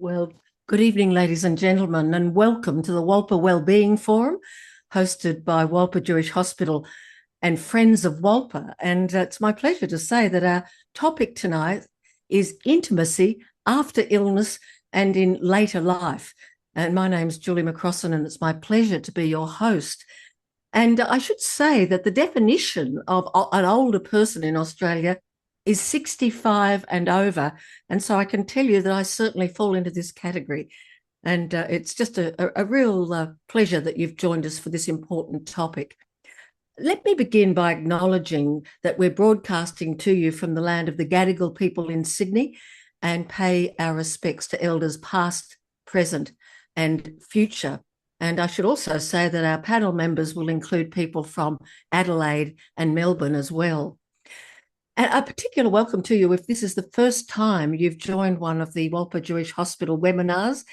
Well, good evening, ladies and gentlemen, and welcome to the Wolper Wellbeing Forum, hosted by Wolper Jewish Hospital and Friends of Wolper. And it's my pleasure to say that our topic tonight is intimacy after illness and in later life. And my name's Julie McCrossin, and it's my pleasure to be your host. And I should say that the definition of an older person in Australia is 65 and over. And so I can tell you that I certainly fall into this category. And it's just a real pleasure that you've joined us for this important topic. Let me begin by acknowledging that we're broadcasting to you from the land of the Gadigal people in Sydney and pay our respects to elders past, present and future. And I should also say that our panel members will include people from Adelaide and Melbourne as well. And a particular welcome to you if this is the first time you've joined one of the Wolper Jewish Hospital webinars.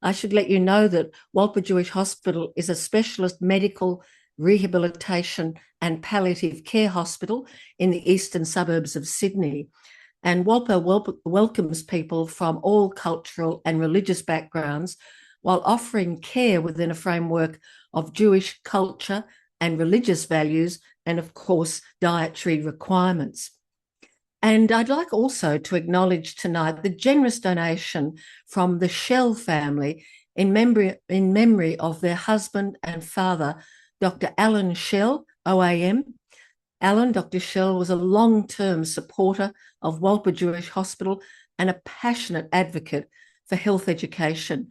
I should let you know that Wolper Jewish Hospital is a specialist medical rehabilitation and palliative care hospital in the eastern suburbs of Sydney. And Wolper welcomes people from all cultural and religious backgrounds while offering care within a framework of Jewish culture and religious values and, of course, dietary requirements. And I'd like also to acknowledge tonight the generous donation from the Shell family in memory of their husband and father, Dr. Alan Shell, OAM. Dr. Shell was a long-term supporter of Wolper Jewish Hospital and a passionate advocate for health education.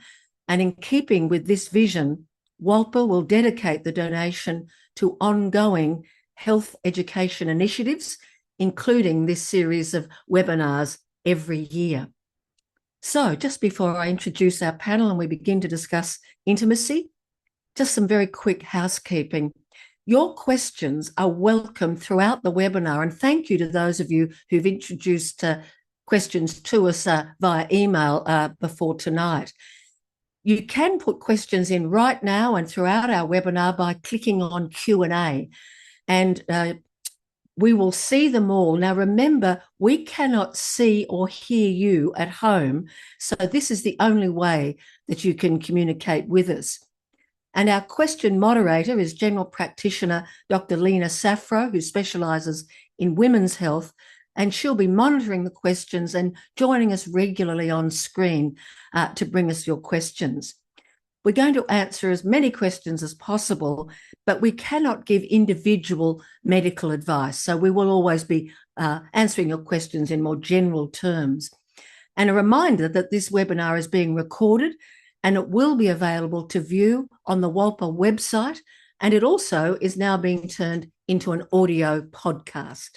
And in keeping with this vision, Wolper will dedicate the donation to ongoing health education initiatives, including this series of webinars every year. So just before I introduce our panel and we begin to discuss intimacy, just some very quick housekeeping. Your questions are welcome throughout the webinar, and thank you to those of you who've introduced questions to us via email before tonight. You can put questions in right now and throughout our webinar by clicking on Q&A, and we will see them all. Now, remember, we cannot see or hear you at home, so this is the only way that you can communicate with us. And our question moderator is General Practitioner Dr. Lena Safro, who specialises in women's health, and she'll be monitoring the questions and joining us regularly on screen to bring us your questions. We're going to answer as many questions as possible, but we cannot give individual medical advice. So we will always be answering your questions in more general terms. And a reminder that this webinar is being recorded and it will be available to view on the Wolper website. And it also is now being turned into an audio podcast.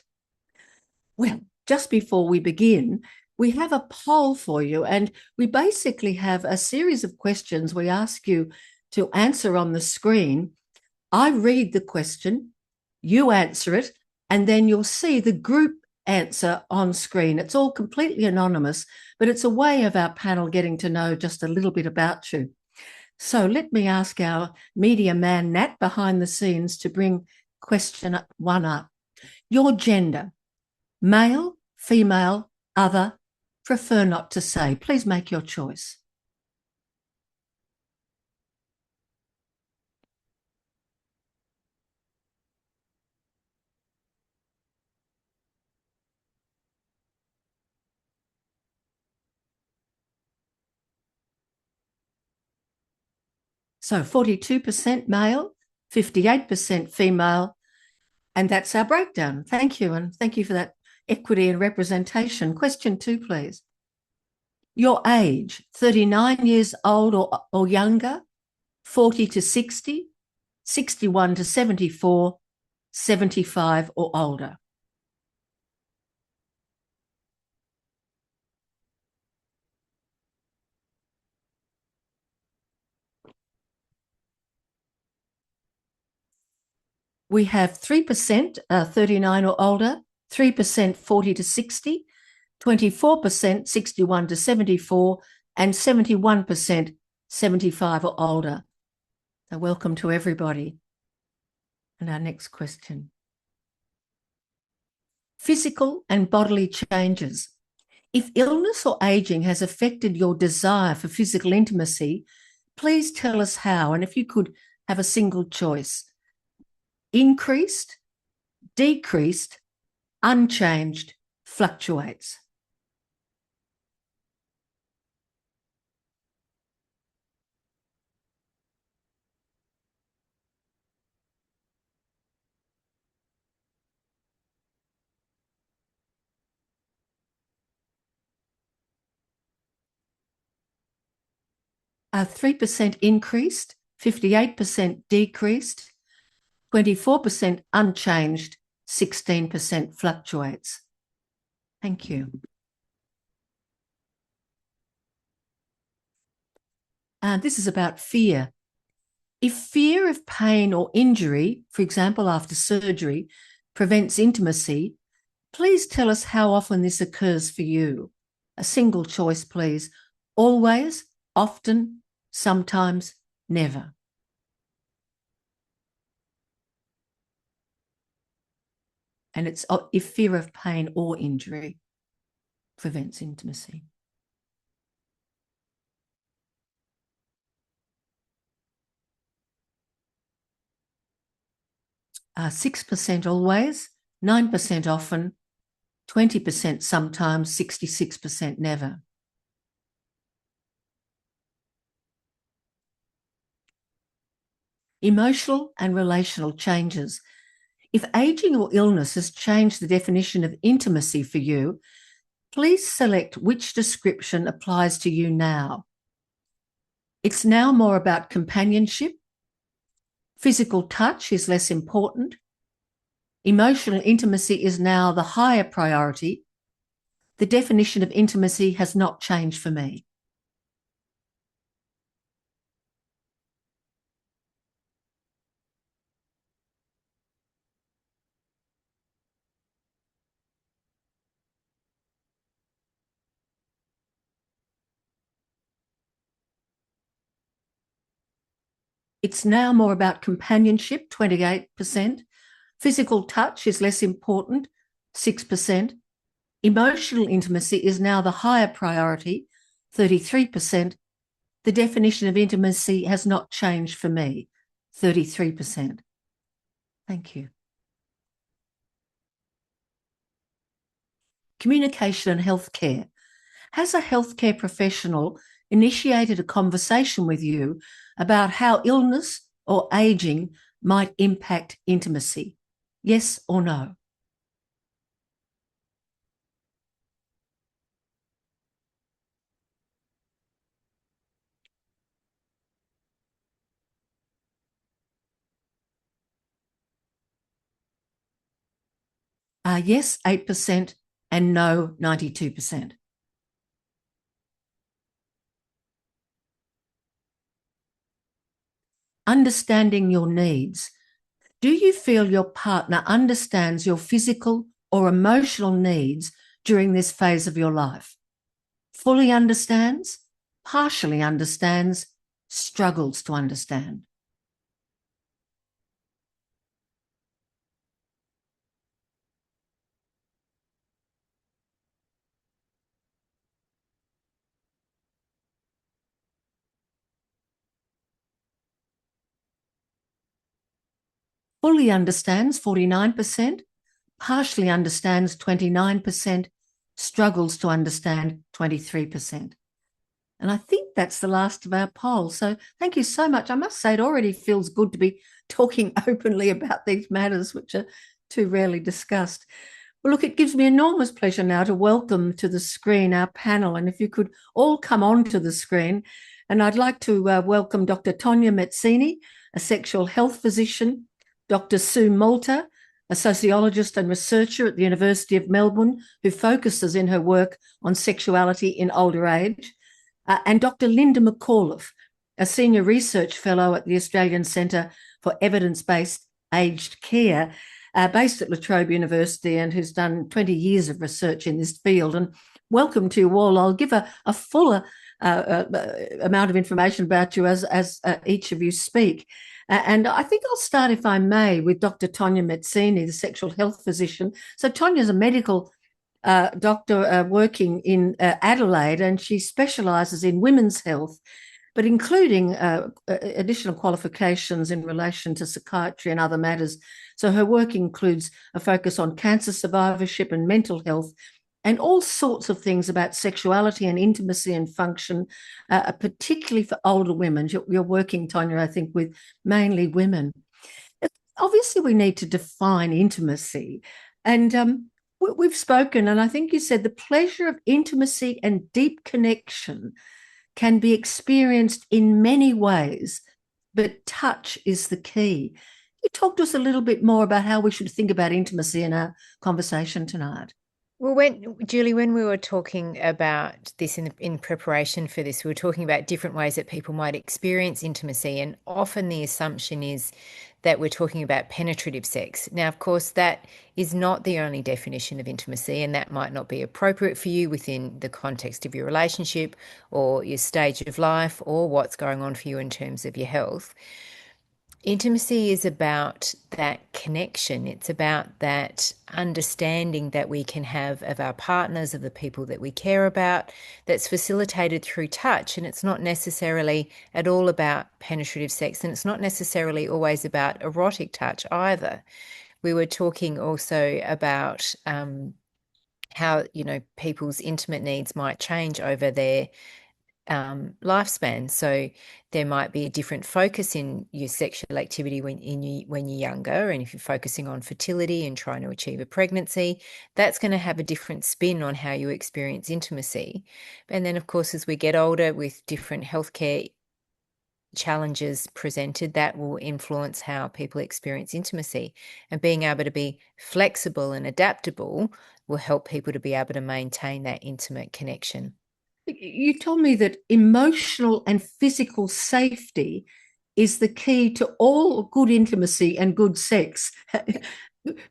Well, just before we begin, we have a poll for you, and we basically have a series of questions we ask you to answer on the screen. I read the question, you answer it, and then you'll see the group answer on screen. It's all completely anonymous, but it's a way of our panel getting to know just a little bit about you. So let me ask our media man, Nat, behind the scenes to bring question 1 up. Your gender, male, female, other, prefer not to say. Please make your choice. So 42% male, 58% female, and that's our breakdown. Thank you, and thank you for that equity and representation. Question 2, please. Your age, 39 years old or younger, 40 to 60, 61 to 74, 75 or older. We have 3% 39 or older, 3% 40 to 60, 24% 61 to 74, and 71% 75 or older. So welcome to everybody. And our next question. Physical and bodily changes. If illness or aging has affected your desire for physical intimacy, please tell us how. And if you could have a single choice: increased, decreased, unchanged, fluctuates. A 3% increased, 58% decreased, 24% unchanged, 16% fluctuates. Thank you. This is about fear. If fear of pain or injury, for example, after surgery, prevents intimacy, please tell us how often this occurs for you. A single choice, please. Always, often, sometimes, never. And it's if fear of pain or injury prevents intimacy. 6% always, 9% often, 20% sometimes, 66% never. Emotional and relational changes. If aging or illness has changed the definition of intimacy for you, please select which description applies to you now. It's now more about companionship. Physical touch is less important. Emotional intimacy is now the higher priority. The definition of intimacy has not changed for me. It's now more about companionship, 28%. Physical touch is less important, 6%. Emotional intimacy is now the higher priority, 33%. The definition of intimacy has not changed for me, 33%. Thank you. Communication and healthcare. Has a healthcare professional initiated a conversation with you about how illness or aging might impact intimacy? Yes or no? Yes, 8%, and no, 92%. Understanding your needs. Do you feel your partner understands your physical or emotional needs during this phase of your life? Fully understands, partially understands, struggles to understand. Fully understands, 49%, partially understands, 29%, struggles to understand, 23%. And I think that's the last of our poll. So thank you so much. I must say, it already feels good to be talking openly about these matters, which are too rarely discussed. Well, look, it gives me enormous pleasure now to welcome to the screen our panel. And if you could all come onto the screen, and I'd like to welcome Dr. Tonia Mezzini, a sexual health physician, Dr. Sue Malta, a sociologist and researcher at the University of Melbourne, who focuses in her work on sexuality in older age, and Dr. Linda McAuliffe, a senior research fellow at the Australian Centre for Evidence-Based Aged Care, based at La Trobe University, and who's done 20 years of research in this field. And welcome to you all. I'll give a fuller amount of information about you as each of you speak. And I think I'll start, if I may, with Dr. Tonia Mezzini, the sexual health physician. So Tonia's a medical doctor working in Adelaide, and she specialises in women's health, but including additional qualifications in relation to psychiatry and other matters. So her work includes a focus on cancer survivorship and mental health, and all sorts of things about sexuality and intimacy and function, particularly for older women. You're working, Tonia, I think, with mainly women. Obviously, we need to define intimacy. And we've spoken, and I think you said the pleasure of intimacy and deep connection can be experienced in many ways, but touch is the key. You talk to us a little bit more about how we should think about intimacy in our conversation tonight. Well, Julie, when we were talking about this in preparation for this, we were talking about different ways that people might experience intimacy, and often the assumption is that we're talking about penetrative sex. Now, of course, that is not the only definition of intimacy, and that might not be appropriate for you within the context of your relationship or your stage of life or what's going on for you in terms of your health. Intimacy is about that connection. It's about that understanding that we can have of our partners, of the people that we care about, that's facilitated through touch. And it's not necessarily at all about penetrative sex, and it's not necessarily always about erotic touch either. We were talking also about how, people's intimate needs might change over their lifespan. So there might be a different focus in your sexual activity when you're younger, and if you're focusing on fertility and trying to achieve a pregnancy, that's going to have a different spin on how you experience intimacy. And then, of course, as we get older with different healthcare challenges presented, that will influence how people experience intimacy. And being able to be flexible and adaptable will help people to be able to maintain that intimate connection. You told me that emotional and physical safety is the key to all good intimacy and good sex.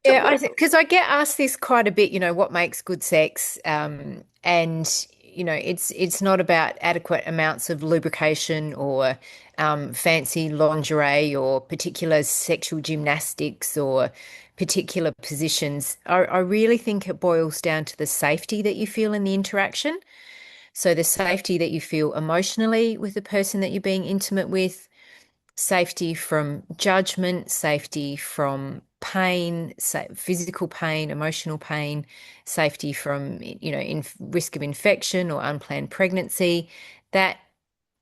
Yeah, because I get asked this quite a bit, what makes good sex? And it's not about adequate amounts of lubrication or fancy lingerie or particular sexual gymnastics or particular positions. I really think it boils down to the safety that you feel in the interaction. So the safety that you feel emotionally with the person that you're being intimate with, safety from judgment, safety from pain, physical pain, emotional pain, safety from, risk of infection or unplanned pregnancy. That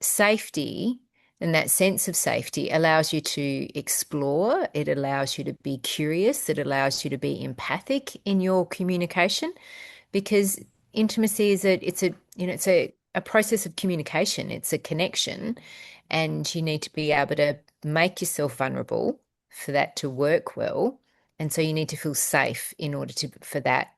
safety and that sense of safety allows you to explore. It allows you to be curious. It allows you to be empathic in your communication, because intimacy is a process of communication. It's a connection, and you need to be able to make yourself vulnerable for that to work well. And so you need to feel safe in order for that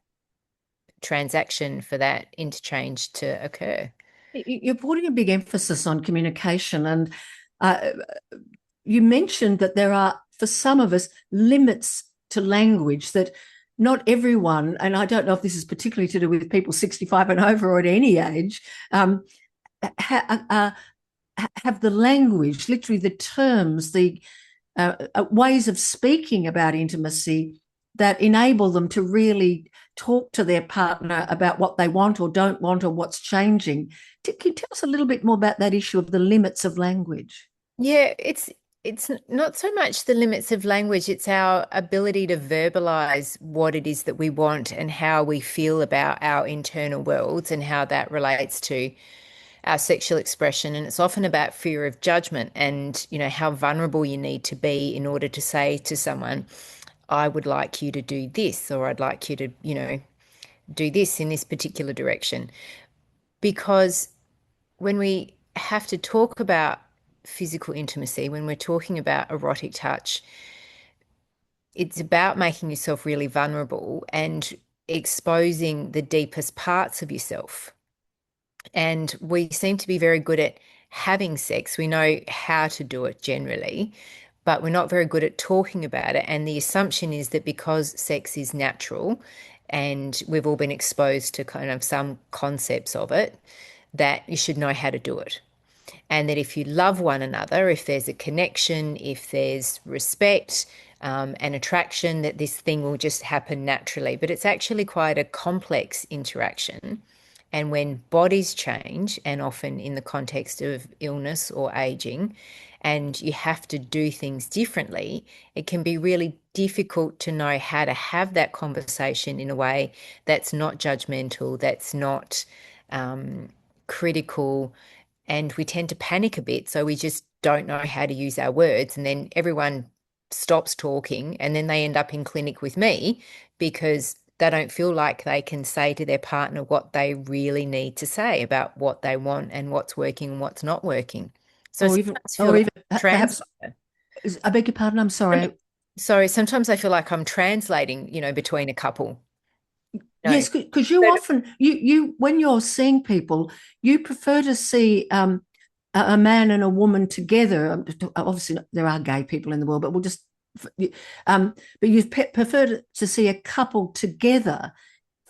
transaction, for that interchange to occur. You're putting a big emphasis on communication, and uh, you mentioned that there are, for some of us, limits to language that not everyone, and I don't know if this is particularly to do with people 65 and over or at any age, have the language, literally the terms, the ways of speaking about intimacy that enable them to really talk to their partner about what they want or don't want or what's changing. Can you tell us a little bit more about that issue of the limits of language? Yeah, it's not so much the limits of language, it's our ability to verbalize what it is that we want and how we feel about our internal worlds and how that relates to our sexual expression. And it's often about fear of judgment and, how vulnerable you need to be in order to say to someone, I would like you to do this, or I'd like you to, do this in this particular direction. Because when we have to talk about physical intimacy, when we're talking about erotic touch, it's about making yourself really vulnerable and exposing the deepest parts of yourself. And we seem to be very good at having sex. We know how to do it generally, but we're not very good at talking about it. And the assumption is that because sex is natural and we've all been exposed to kind of some concepts of it, that you should know how to do it. And that if you love one another, if there's a connection, if there's respect, an attraction, that this thing will just happen naturally. But it's actually quite a complex interaction. And when bodies change, and often in the context of illness or aging, and you have to do things differently, it can be really difficult to know how to have that conversation in a way that's not judgmental, that's not critical, and we tend to panic a bit. So we just don't know how to use our words, and then everyone stops talking, and then they end up in clinic with me because they don't feel like they can say to their partner what they really need to say about what they want and what's working and what's not working. So Perhaps, I beg your pardon, I'm sorry. Sorry, sometimes I feel like I'm translating, between a couple. No. Yes, because you often, you when you're seeing people, you prefer to see a man and a woman together. Obviously, there are gay people in the world, but we'll just, but you prefer to see a couple together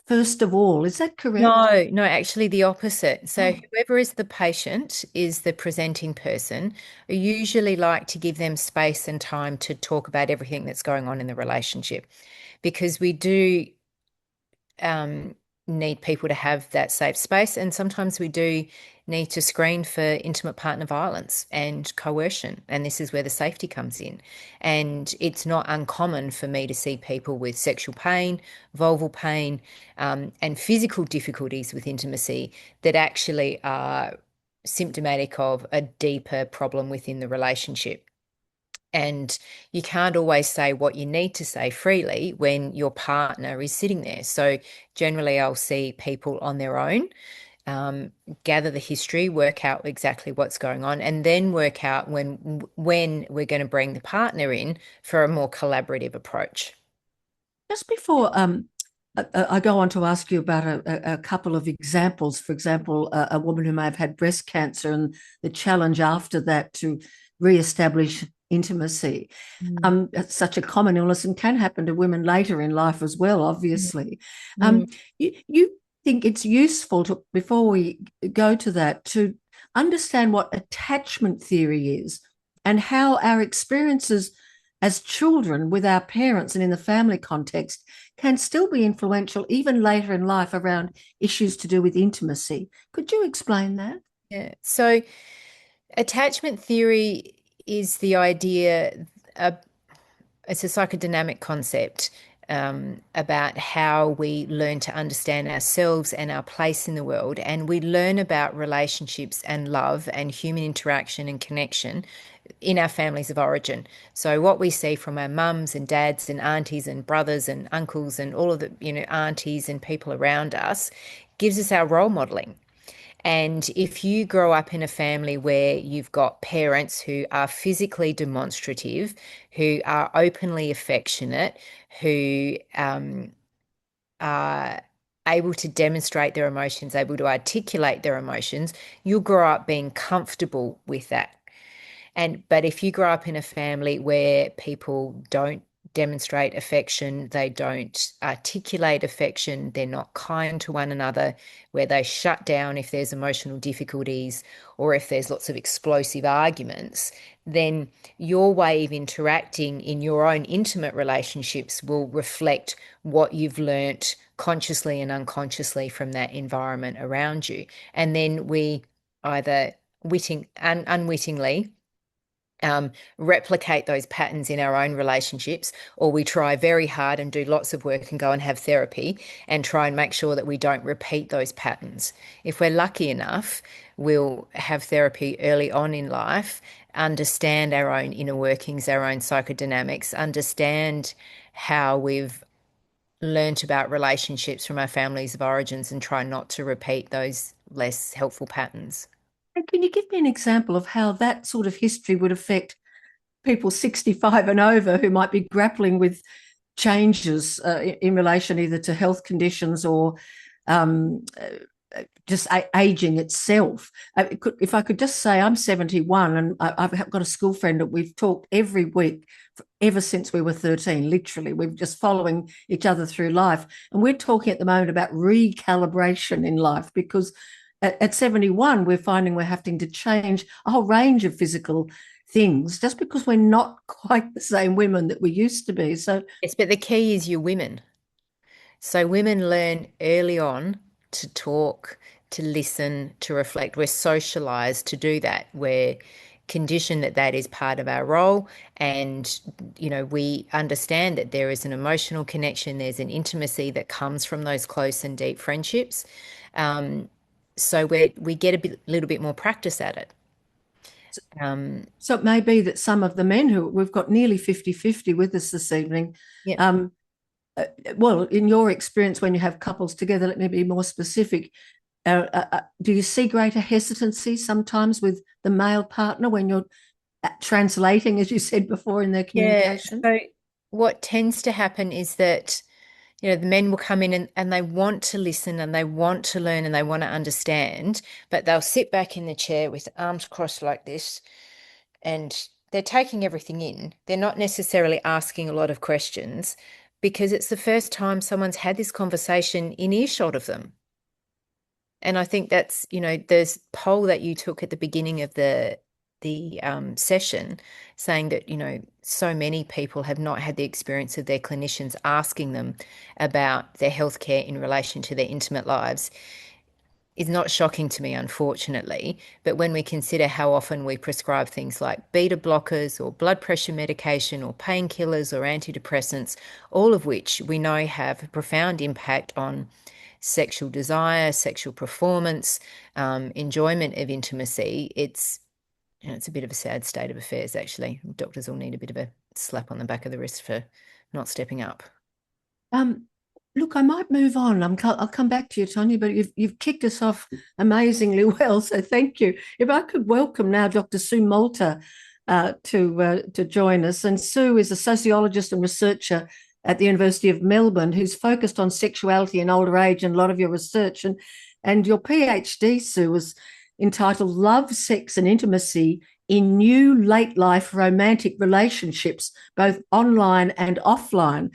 first of all. Is that correct? No, actually the opposite. So whoever is the patient is the presenting person. I usually like to give them space and time to talk about everything that's going on in the relationship, because we do need people to have that safe space. And sometimes we do need to screen for intimate partner violence and coercion. And this is where the safety comes in. And it's not uncommon for me to see people with sexual pain, vulval pain, and physical difficulties with intimacy that actually are symptomatic of a deeper problem within the relationship. And you can't always say what you need to say freely when your partner is sitting there. So generally, I'll see people on their own, gather the history, work out exactly what's going on, and then work out when we're going to bring the partner in for a more collaborative approach. Just before I go on to ask you about a couple of examples. For example, a woman who may have had breast cancer and the challenge after that to reestablish intimacy. It's such a common illness and can happen to women later in life as well, obviously. You think it's useful to, before we go to that, to understand what attachment theory is and how our experiences as children with our parents and in the family context can still be influential even later in life around issues to do with intimacy. Could you explain that? Yeah. So attachment theory is the idea, it's a psychodynamic concept about how we learn to understand ourselves and our place in the world. And we learn about relationships and love and human interaction and connection in our families of origin. So what we see from our mums and dads and aunties and brothers and uncles and all of the, aunties and people around us gives us our role modeling. And if you grow up in a family where you've got parents who are physically demonstrative, who are openly affectionate, who are able to demonstrate their emotions, able to articulate their emotions, you'll grow up being comfortable with that. But if you grow up in a family where people don't demonstrate affection, they don't articulate affection, they're not kind to one another, where they shut down if there's emotional difficulties or if there's lots of explosive arguments, then your way of interacting in your own intimate relationships will reflect what you've learnt consciously and unconsciously from that environment around you. And then we either unwittingly replicate those patterns in our own relationships, or we try very hard and do lots of work and go and have therapy and try and make sure that we don't repeat those patterns. If we're lucky enough, we'll have therapy early on in life, understand our own inner workings, our own psychodynamics, understand how we've learnt about relationships from our families of origins, and try not to repeat those less helpful patterns. And can you give me an example of how that sort of history would affect people 65 and over who might be grappling with changes in relation either to health conditions or just aging itself? If I could just say, I'm 71 and I've got a school friend that we've talked every week ever since we were 13, literally. We're just following each other through life. And we're talking at the moment about recalibration in life, because at 71, we're finding we're having to change a whole range of physical things just because we're not quite the same women that we used to be. So yes, but the key is you're women. So women learn early on to talk, to listen, to reflect. We're socialized to do that. We're conditioned that that is part of our role. And, we understand that there is an emotional connection, there's an intimacy that comes from those close and deep friendships. So we get a little bit more practice at it. So it may be that some of the men who we've got nearly 50-50 with us this evening. Yeah. Well, in your experience, when you have couples together, let me be more specific. Do you see greater hesitancy sometimes with the male partner when you're translating, as you said before, in their communication? So what tends to happen is that, the men will come in and they want to listen and they want to learn and they want to understand, but they'll sit back in the chair with arms crossed like this and they're taking everything in. They're not necessarily asking a lot of questions because it's the first time someone's had this conversation in earshot of them. And I think that's, the poll that you took at the beginning of the session saying that, so many people have not had the experience of their clinicians asking them about their healthcare in relation to their intimate lives is not shocking to me, unfortunately. But when we consider how often we prescribe things like beta blockers or blood pressure medication or painkillers or antidepressants, all of which we know have a profound impact on sexual desire, sexual performance, enjoyment of intimacy, it's a bit of a sad state of affairs, actually. Doctors all need a bit of a slap on the back of the wrist for not stepping up. Look, I might move on. I'll come back to you, Tonia, but you've kicked us off amazingly well, so thank you. If I could welcome now Dr. Sue Malta to join us. And Sue is a sociologist and researcher at the University of Melbourne who's focused on sexuality in older age and a lot of your research. And your PhD, Sue, was entitled Love, Sex and Intimacy in New Late Life Romantic Relationships, both online and offline.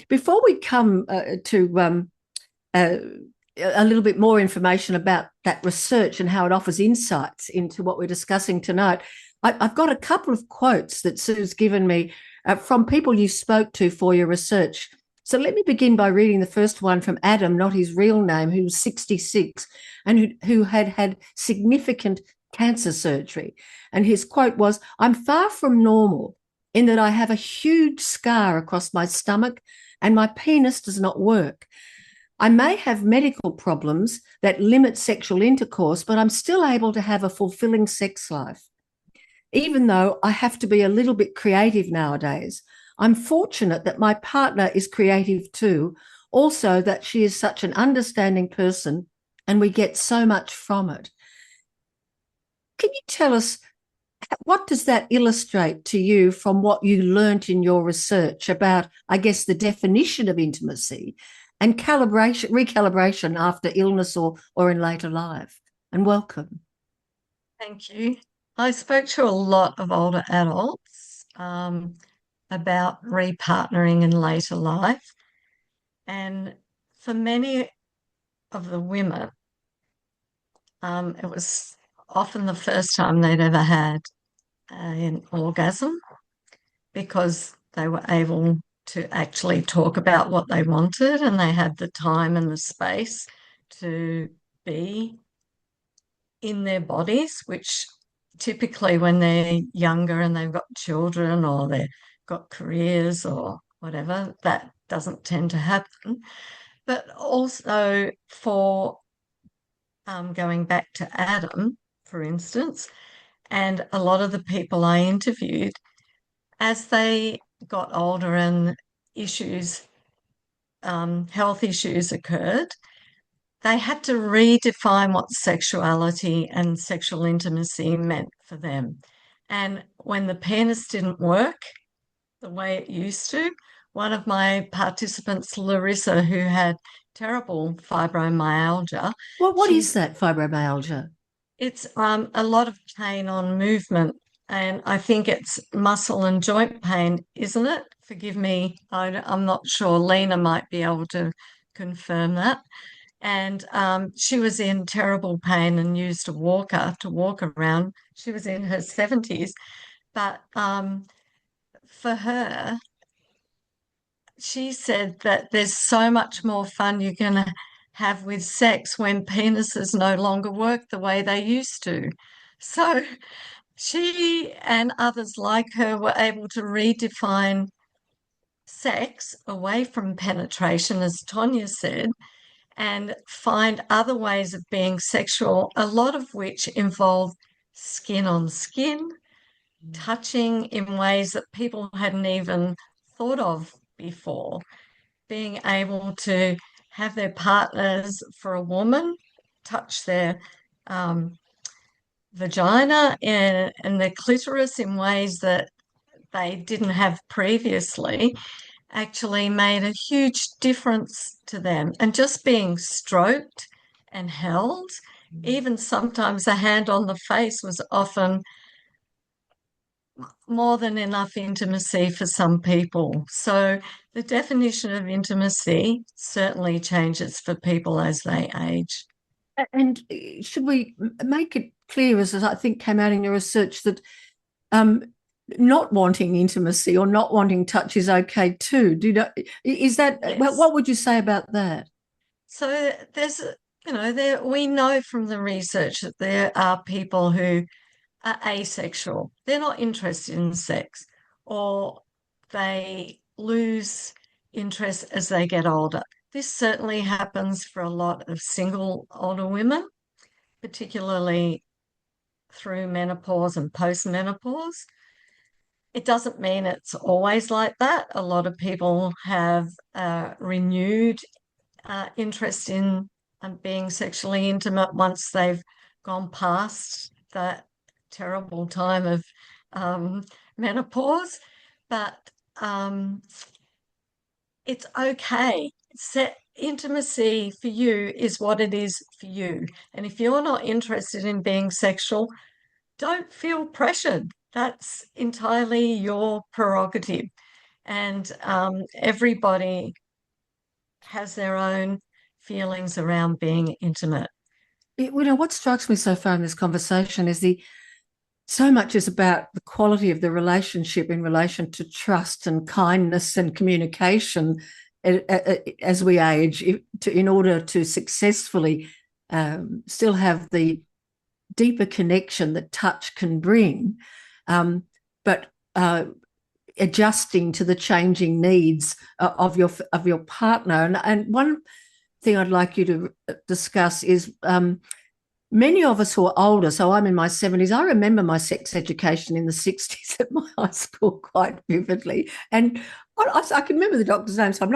Before we come to a little bit more information about that research and how it offers insights into what we're discussing tonight, I've got a couple of quotes that Sue's given me from people you spoke to for your research. So let me begin by reading the first one from Adam, not his real name, who was 66 and who had had significant cancer surgery. And his quote was, "I'm far from normal in that I have a huge scar across my stomach and my penis does not work. I may have medical problems that limit sexual intercourse, but I'm still able to have a fulfilling sex life. Even though I have to be a little bit creative nowadays, I'm fortunate that my partner is creative too, also that she is such an understanding person and we get so much from it." Can you tell us, what does that illustrate to you from what you learnt in your research about, I guess, the definition of intimacy and recalibration after illness or in later life? And welcome. Thank you. I spoke to a lot of older adults about repartnering in later life. And for many of the women, it was often the first time they'd ever had an orgasm because they were able to actually talk about what they wanted and they had the time and the space to be in their bodies, which typically when they're younger and they've got children or they've got careers or whatever, that doesn't tend to happen. But also for going back to Adam, for instance, and a lot of the people I interviewed, as they got older and issues, health issues occurred, they had to redefine what sexuality and sexual intimacy meant for them. And when the penis didn't work the way it used to, one of my participants, Larissa, who had terrible fibromyalgia. Well, what is that, fibromyalgia? It's a lot of pain on movement. And I think it's muscle and joint pain, isn't it? Forgive me, I'm not sure. Lena might be able to confirm that. And she was in terrible pain and used a walker to walk around. She was in her 70s. But for her, she said that there's so much more fun you're going to have with sex when penises no longer work the way they used to. So she and others like her were able to redefine sex away from penetration, as Tonia said, and find other ways of being sexual, a lot of which involve skin on skin, touching in ways that people hadn't even thought of before, being able to have their partners, for a woman, touch their vagina and their clitoris in ways that they didn't have previously, actually made a huge difference to them. And just being stroked and held, even sometimes a hand on the face, was often more than enough intimacy for some people. So the definition of intimacy certainly changes for people as they age. And should we make it clear, as I think came out in your research, that not wanting intimacy or not wanting touch is okay too? Is that, Yes. what would you say about that? So there's, we know from the research that there are people who are asexual. They're not interested in sex, or they lose interest as they get older. This certainly happens for a lot of single older women, particularly through menopause and postmenopause. It doesn't mean it's always like that. A lot of people have renewed interest in being sexually intimate once they've gone past that terrible time of menopause. But it's okay. Intimacy for you is what it is for you. And if you're not interested in being sexual, don't feel pressured. That's entirely your prerogative. And everybody has their own feelings around being intimate. What strikes me so far in this conversation is so much is about the quality of the relationship in relation to trust and kindness and communication as we age, in order to successfully still have the deeper connection that touch can bring, but adjusting to the changing needs of your partner. And one thing I'd like you to discuss is many of us who are older, so I'm in my 70s, I remember my sex education in the 60s at my high school quite vividly. And I can remember the doctor's name, so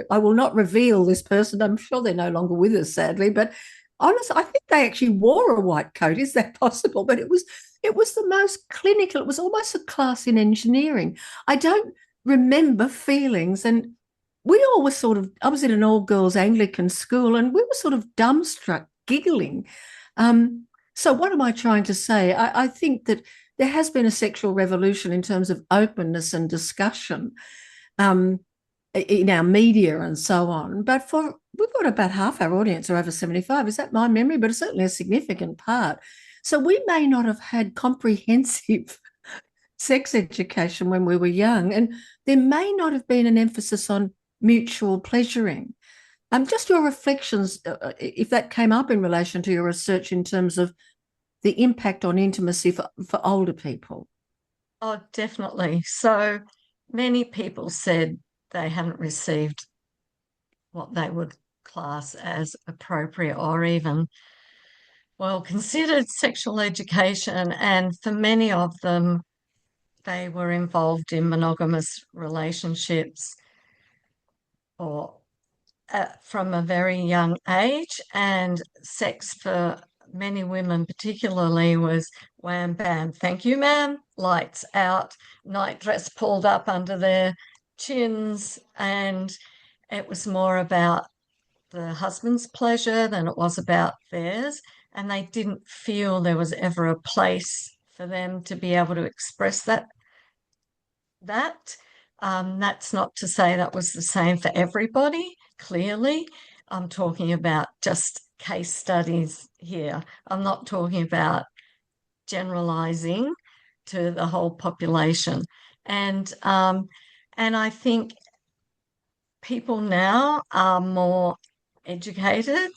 I will not reveal this person. I'm sure they're no longer with us, sadly, but honestly, I think they actually wore a white coat. Is that possible? But it was the most clinical. It was almost a class in engineering. I don't remember feelings. And we all were I was in an all-girls Anglican school, and we were sort of dumbstruck, giggling. So what am I trying to say? I think that there has been a sexual revolution in terms of openness and discussion in our media and so on. But we've got about half our audience are over 75. Is that my memory? But it's certainly a significant part. So we may not have had comprehensive sex education when we were young, and there may not have been an emphasis on mutual pleasuring. Just your reflections, if that came up in relation to your research in terms of the impact on intimacy for older people. Oh, definitely. So many people said they hadn't received what they would class as appropriate or even well considered sexual education. And for many of them, they were involved in monogamous relationships or from a very young age, and sex for many women particularly was wham bam, thank you ma'am, lights out, night dress pulled up under their chins, and it was more about the husband's pleasure than it was about theirs, and they didn't feel there was ever a place for them to be able to express that. That's not to say that was the same for everybody, clearly, I'm talking about just case studies here. I'm not talking about generalizing to the whole population. And I think people now are more educated.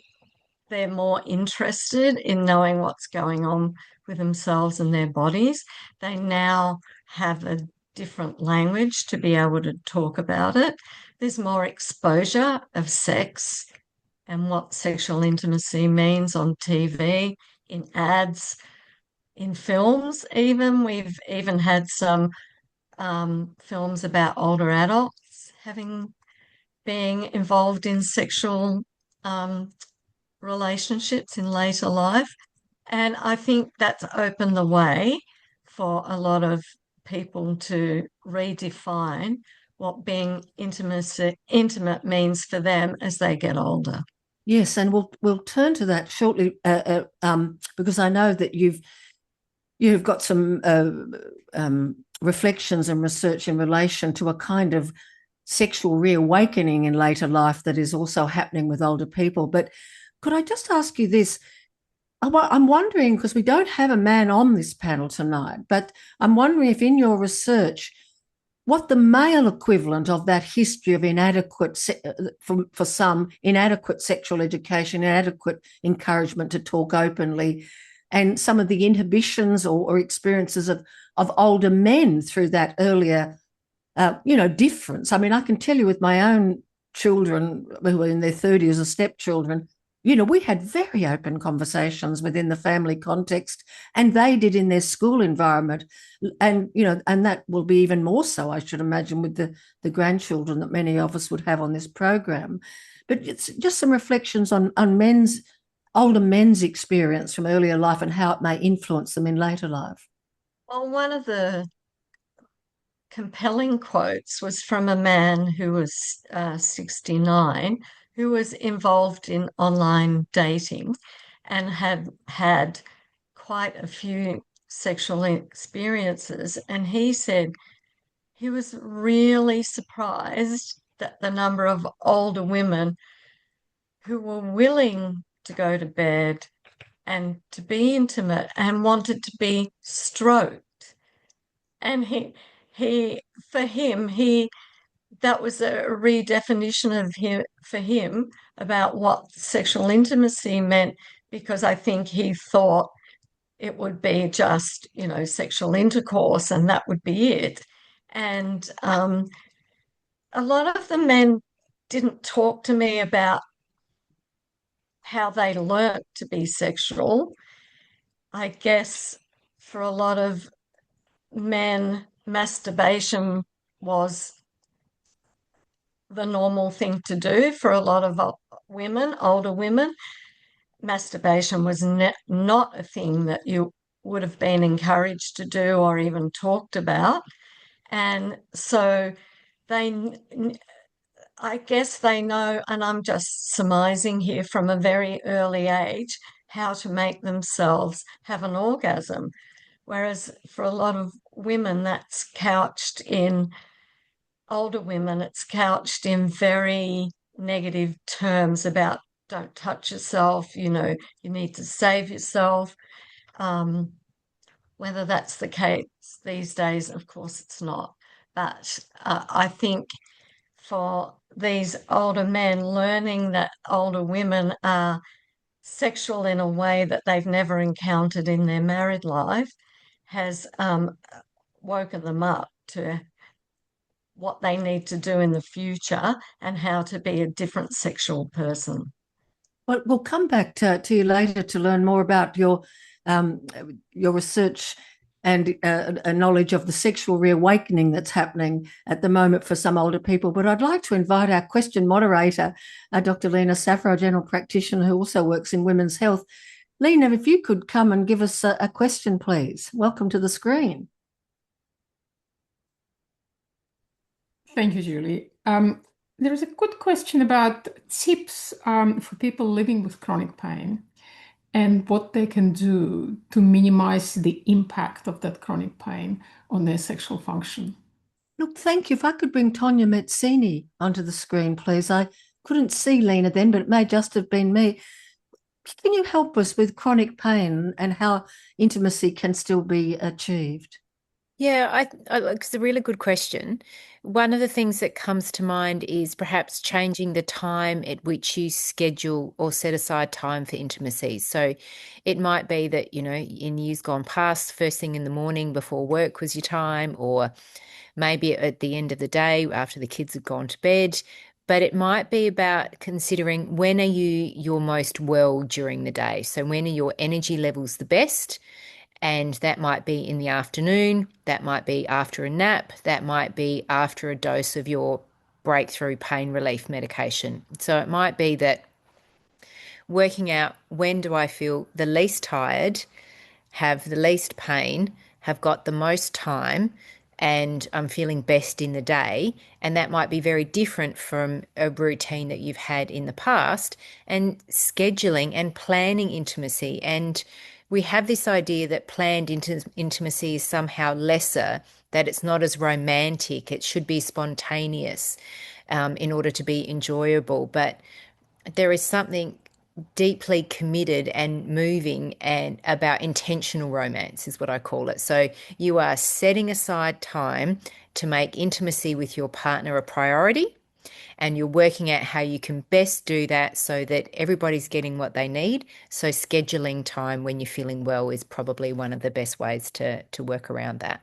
They're more interested in knowing what's going on with themselves and their bodies. They now have a different language to be able to talk about it. There's more exposure of sex and what sexual intimacy means on TV, in ads, in films even. We've even had some films about older adults being involved in sexual relationships in later life. And I think that's opened the way for a lot of people to redefine what being intimate means for them as they get older. Yes, and we'll turn to that shortly, because I know that you've got some reflections and research in relation to a kind of sexual reawakening in later life that is also happening with older people. But could I just ask you this? I'm wondering, because we don't have a man on this panel tonight, but I'm wondering if in your research, what the male equivalent of that history of inadequate, for some, inadequate sexual education, inadequate encouragement to talk openly, and some of the inhibitions or experiences of older men through that earlier, difference. I mean, I can tell you with my own children who are in their 30s or stepchildren, we had very open conversations within the family context, and they did in their school environment. And, and that will be even more so, I should imagine, with the grandchildren that many of us would have on this program. But it's just some reflections on older men's experience from earlier life and how it may influence them in later life. Well, one of the compelling quotes was from a man who was 69, who was involved in online dating and had quite a few sexual experiences. And he said he was really surprised that the number of older women who were willing to go to bed and to be intimate and wanted to be stroked. And that was a redefinition of him for him about what sexual intimacy meant, because I think he thought it would be just, sexual intercourse and that would be it. And a lot of the men didn't talk to me about how they learnt to be sexual. I guess for a lot of men, masturbation was the normal thing to do. For a lot of women, older women, masturbation was not a thing that you would have been encouraged to do or even talked about. And so I guess they know, and I'm just surmising here, from a very early age, how to make themselves have an orgasm. Whereas for a lot of women, that's couched in, older women, it's couched in very negative terms about don't touch yourself, you need to save yourself. Whether that's the case these days, of course it's not. But I think for these older men, learning that older women are sexual in a way that they've never encountered in their married life has woken them up to what they need to do in the future and how to be a different sexual person. Well, we'll come back to you later to learn more about your research and a knowledge of the sexual reawakening that's happening at the moment for some older people. But I'd like to invite our question moderator, Dr. Lena Safro, general practitioner who also works in women's health. Lena, if you could come and give us a question, please. Welcome to the screen. Thank you, Julie. There is a good question about tips for people living with chronic pain and what they can do to minimize the impact of that chronic pain on their sexual function. Look, thank you. If I could bring Tonia Mezzini onto the screen, please. I couldn't see Lena then, but it may just have been me. Can you help us with chronic pain and how intimacy can still be achieved? Yeah, it's a really good question. One of the things that comes to mind is perhaps changing the time at which you schedule or set aside time for intimacy. So it might be that, in years gone past, first thing in the morning before work was your time, or maybe at the end of the day after the kids have gone to bed. But it might be about considering, when are you your most well during the day? So when are your energy levels the best? And that might be in the afternoon, that might be after a nap, that might be after a dose of your breakthrough pain relief medication. So it might be that working out, when do I feel the least tired, have the least pain, have got the most time, and I'm feeling best in the day. And that might be very different from a routine that you've had in the past. And scheduling and planning intimacy. And we have this idea that planned intimacy is somehow lesser, that it's not as romantic, it should be spontaneous in order to be enjoyable. But there is something deeply committed and moving and about intentional romance, is what I call it. So you are setting aside time to make intimacy with your partner a priority, and you're working out how you can best do that so that everybody's getting what they need. So scheduling time when you're feeling well is probably one of the best ways to work around that.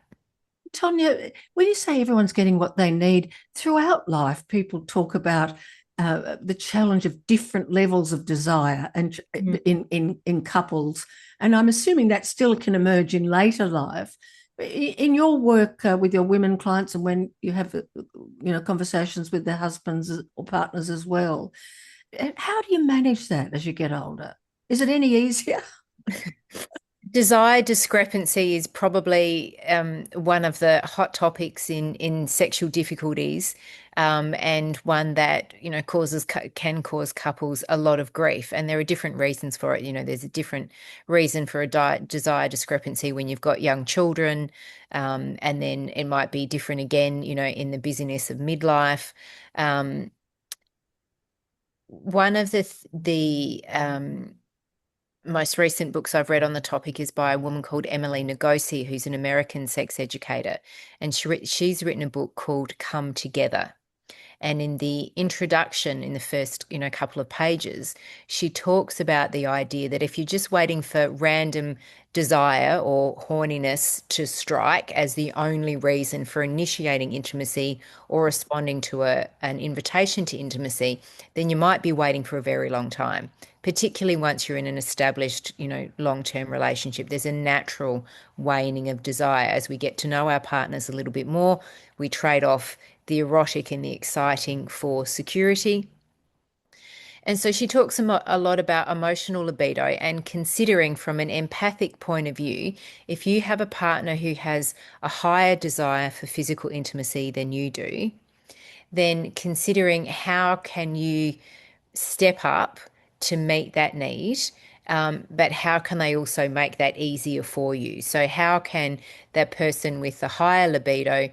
Tonia, when you say everyone's getting what they need, throughout life, people talk about the challenge of different levels of desire and in couples. And I'm assuming that still can emerge in later life. In your work with your women clients, and when you have conversations with their husbands or partners as well, how do you manage that as you get older? Is it any easier? Desire discrepancy is probably one of the hot topics in sexual difficulties, and one that can cause couples a lot of grief. And there are different reasons for it. There's a different reason for a desire discrepancy when you've got young children, and then it might be different again, in the busyness of midlife. One of the most recent books I've read on the topic is by a woman called Emily Nagosi, who's an American sex educator. And she's written a book called Come Together. And in the introduction, in the first, couple of pages, she talks about the idea that if you're just waiting for random desire or horniness to strike as the only reason for initiating intimacy or responding to an invitation to intimacy, then you might be waiting for a very long time, particularly once you're in an established, long-term relationship. There's a natural waning of desire. As we get to know our partners a little bit more, we trade off the erotic and the exciting for security. And so she talks a lot about emotional libido, and considering from an empathic point of view, if you have a partner who has a higher desire for physical intimacy than you do, then considering how can you step up to meet that need, but how can they also make that easier for you? So how can that person with the higher libido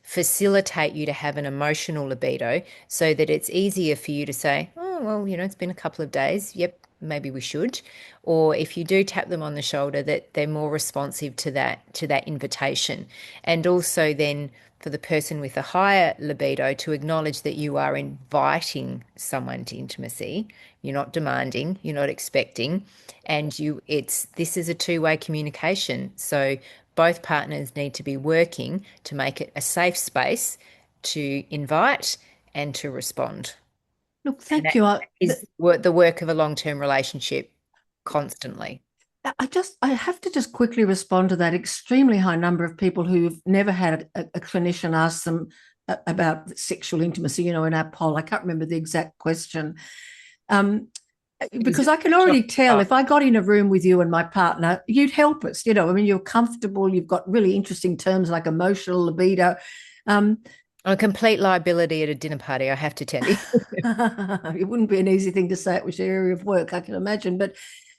facilitate you to have an emotional libido so that it's easier for you to say, oh, well, it's been a couple of days. Yep, maybe we should. Or if you do tap them on the shoulder, that they're more responsive to that invitation. And also then for the person with a higher libido to acknowledge that you are inviting someone to intimacy. You're not demanding, you're not expecting, and this is a two-way communication. So both partners need to be working to make it a safe space to invite and to respond. Look, thank you. Is the work of a long-term relationship constantly. I have to just quickly respond to that extremely high number of people who've never had a clinician ask them about sexual intimacy, in our poll. I can't remember the exact question. Because I can already tell if I got in a room with you and my partner, you'd help us. You're comfortable. You've got really interesting terms like emotional libido. A complete liability at a dinner party, I have to tell you. It wouldn't be an easy thing to say at which area of work, I can imagine. But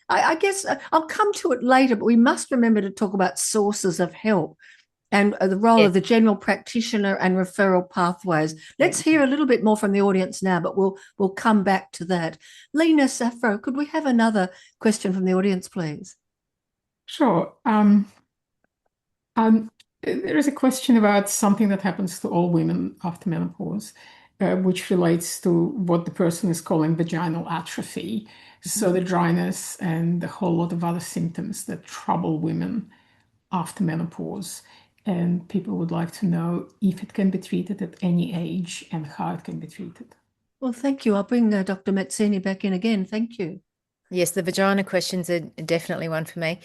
I guess I'll come to it later, but we must remember to talk about sources of help. and the role Yes. of the general practitioner and referral pathways. Let's hear a little bit more from the audience now, but we'll come back to that. Lena Safro, could we have another question from the audience, please? Sure. There is a question about something that happens to all women after menopause, which relates to what the person is calling vaginal atrophy. So the dryness and a whole lot of other symptoms that trouble women after menopause. And people would like to know if it can be treated at any age and how it can be treated. Well, thank you. I'll bring Dr. Mezzini back in again. Thank you. Yes, the vagina questions are definitely one for me.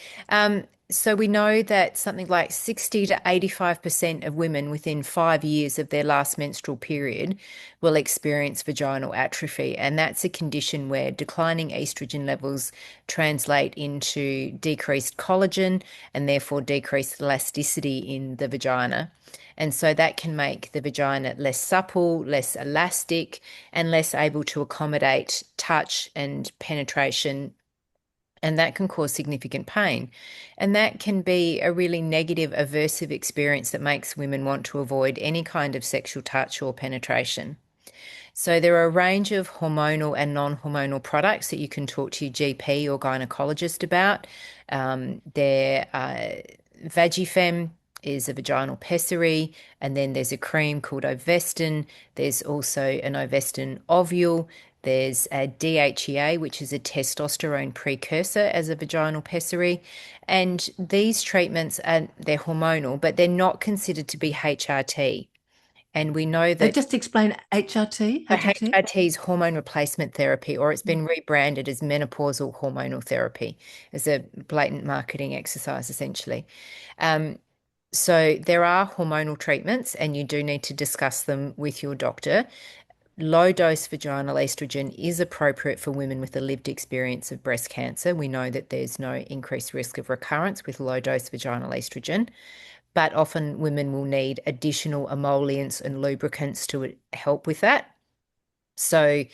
So we know that something like 60 to 85% of women within 5 years of their last menstrual period will experience vaginal atrophy. And that's a condition where declining estrogen levels translate into decreased collagen and therefore decreased elasticity in the vagina. And so that can make the vagina less supple, less elastic, and less able to accommodate touch and penetration. And that can cause significant pain. And that can be a really negative, aversive experience that makes women want to avoid any kind of sexual touch or penetration. So there are a range of hormonal and non-hormonal products that you can talk to your GP or gynecologist about. Vagifem is a vaginal pessary, and then there's a cream called Ovestin. There's also an Ovestin ovule. There's a DHEA, which is a testosterone precursor as a vaginal pessary. And these treatments, they're hormonal, but they're not considered to be HRT. And we know that... Just explain HRT. HRT is hormone replacement therapy, or it's been rebranded as menopausal hormonal therapy, as a blatant marketing exercise, essentially. So there are hormonal treatments, and you do need to discuss them with your doctor. Low-dose vaginal estrogen is appropriate for women with a lived experience of breast cancer. We know that there's no increased risk of recurrence with low-dose vaginal estrogen, but often women will need additional emollients and lubricants to help with that. So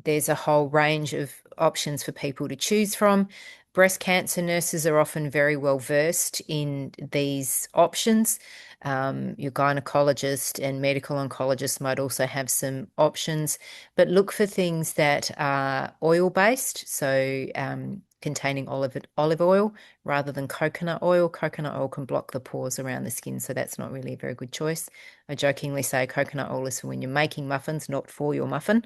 there's a whole range of options for people to choose from. Breast cancer nurses are often very well versed in these options. Your gynecologist and medical oncologist might also have some options, but look for things that are oil-based, so containing olive oil rather than coconut oil. Coconut oil can block the pores around the skin, so that's not really a very good choice. I jokingly say coconut oil is for when you're making muffins, not for your muffin.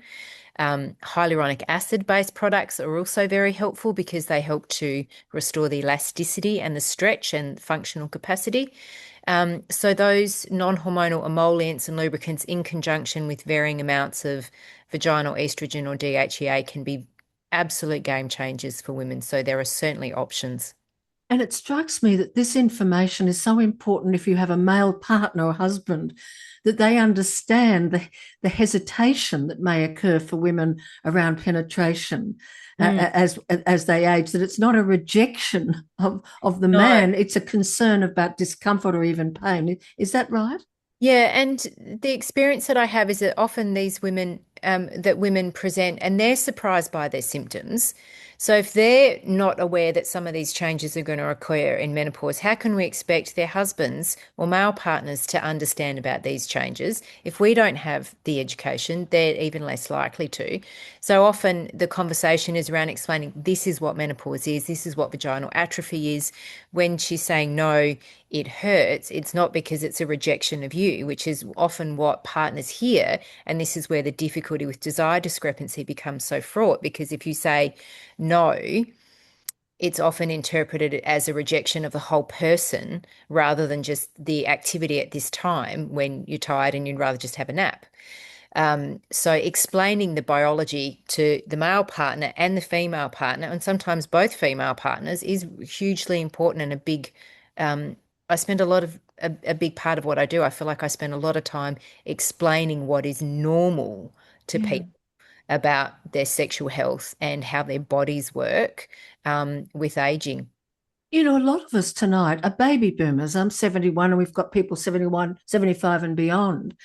Hyaluronic acid-based products are also very helpful because they help to restore the elasticity and the stretch and functional capacity. So those non-hormonal emollients and lubricants in conjunction with varying amounts of vaginal estrogen or DHEA can be absolute game changers for women. So there are certainly options. And it strikes me that this information is so important if you have a male partner or husband, that they understand the hesitation that may occur for women around penetration as they age, that it's not a rejection of the man, it's a concern about discomfort or even pain. Is that right? Yeah, and the experience that I have is that often these women, that women present and they're surprised by their symptoms. So if they're not aware that some of these changes are going to occur in menopause, how can we expect their husbands or male partners to understand about these changes? If we don't have the education, they're even less likely to. So often the conversation is around explaining this is what menopause is, this is what vaginal atrophy is. When she's saying no, it hurts, it's not because it's a rejection of you, which is often what partners hear. And this is where the difficulty with desire discrepancy becomes so fraught, because if you say no, it's often interpreted as a rejection of the whole person rather than just the activity at this time when you're tired and you'd rather just have a nap. So explaining the biology to the male partner and the female partner, and sometimes both female partners, is hugely important and a big I spend a big part of what I do. I feel like I spend a lot of time explaining what is normal to people about their sexual health and how their bodies work with aging. You know, a lot of us tonight are baby boomers. I'm 71 and we've got people 71, 75 and beyond.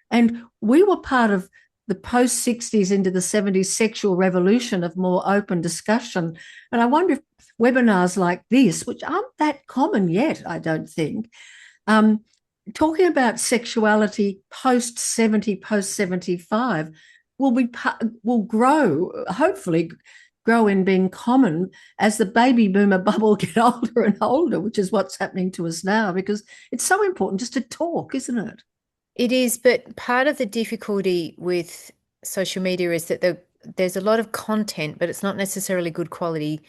And we were part of the post-60s into the 70s sexual revolution of more open discussion. And I wonder if webinars like this, which aren't that common yet, I don't think, talking about sexuality post 70, post 75 will grow, hopefully grow in being common as the baby boomer bubble get older and older, which is what's happening to us now, because it's so important just to talk, isn't it? It is, but part of the difficulty with social media is that there's a lot of content, but it's not necessarily good quality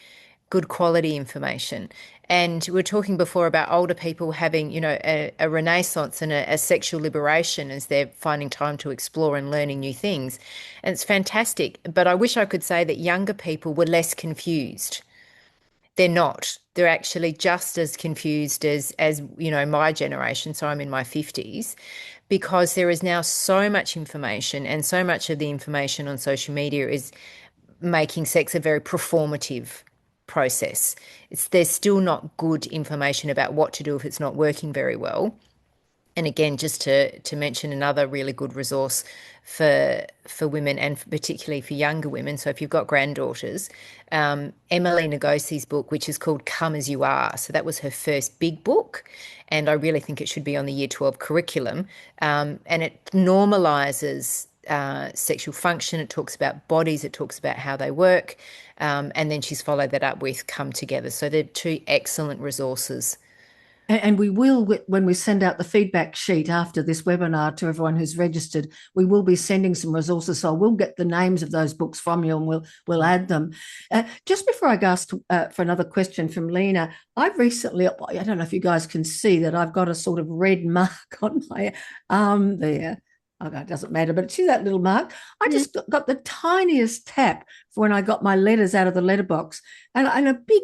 information. And we were talking before about older people having, a renaissance and a sexual liberation as they're finding time to explore and learning new things. And it's fantastic. But I wish I could say that younger people were less confused. They're not. They're actually just as confused as my generation. So I'm in my 50s, because there is now so much information, and so much of the information on social media is making sex a very performative process. There's still not good information about what to do if it's not working very well. And again, just to mention another really good resource for women, and particularly for younger women. So if you've got granddaughters, Emily Nagosi's book, which is called Come As You Are. So that was her first big book, and I really think it should be on the Year 12 curriculum. And it normalises sexual function. It talks about bodies. It talks about how they work. And then she's followed that up with Come Together. So they're two excellent resources. And we will, when we send out the feedback sheet after this webinar to everyone who's registered, we will be sending some resources. So we'll get the names of those books from you, and we'll add them. Just before I go for another question from Lena, I've recently, I don't know if you guys can see that I've got a sort of red mark on my arm there. Okay, it doesn't matter, but see that little mark? I just got the tiniest tap for when I got my letters out of the letterbox, and a big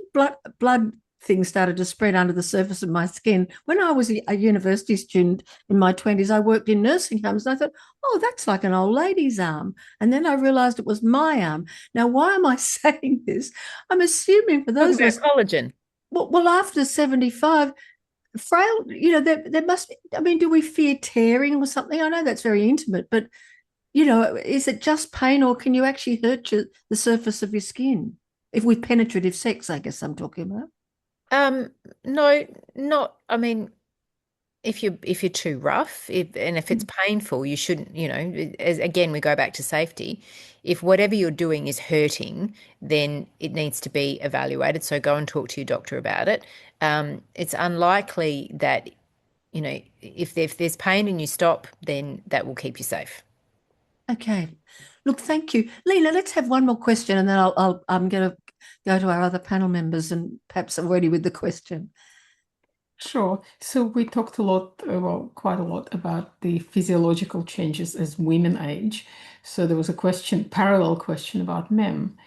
blood things started to spread under the surface of my skin. When I was a university student in my 20s, I worked in nursing homes, and I thought, oh, that's like an old lady's arm. And then I realized it was my arm. Now, why am I saying this? I'm assuming for those of us, collagen. Well, after 75, frail, there must be, I mean, do we fear tearing or something? I know that's very intimate, but, is it just pain, or can you actually hurt the surface of your skin? If with penetrative sex, I guess I'm talking about. No, not. I mean, if you're too rough, if it's painful, you shouldn't. Again, we go back to safety. If whatever you're doing is hurting, then it needs to be evaluated. So go and talk to your doctor about it. It's unlikely that, if there's pain and you stop, then that will keep you safe. Okay. Look, thank you. Lena, let's have one more question, and then I'm going to go to our other panel members, and perhaps I'm ready with the question. Sure. So we talked quite a lot about the physiological changes as women age. So there was a parallel question about men,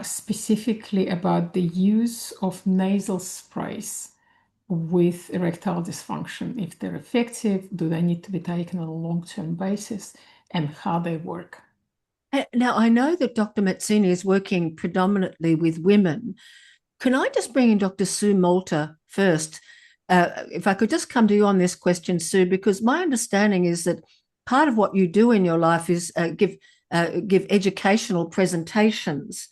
specifically about the use of nasal sprays with erectile dysfunction. If they're effective, do they need to be taken on a long-term basis, and how they work? Now, I know that Dr. Mezzini is working predominantly with women. Can I just bring in Dr. Sue Malta first? If I could just come to you on this question, Sue, because my understanding is that part of what you do in your life is give educational presentations.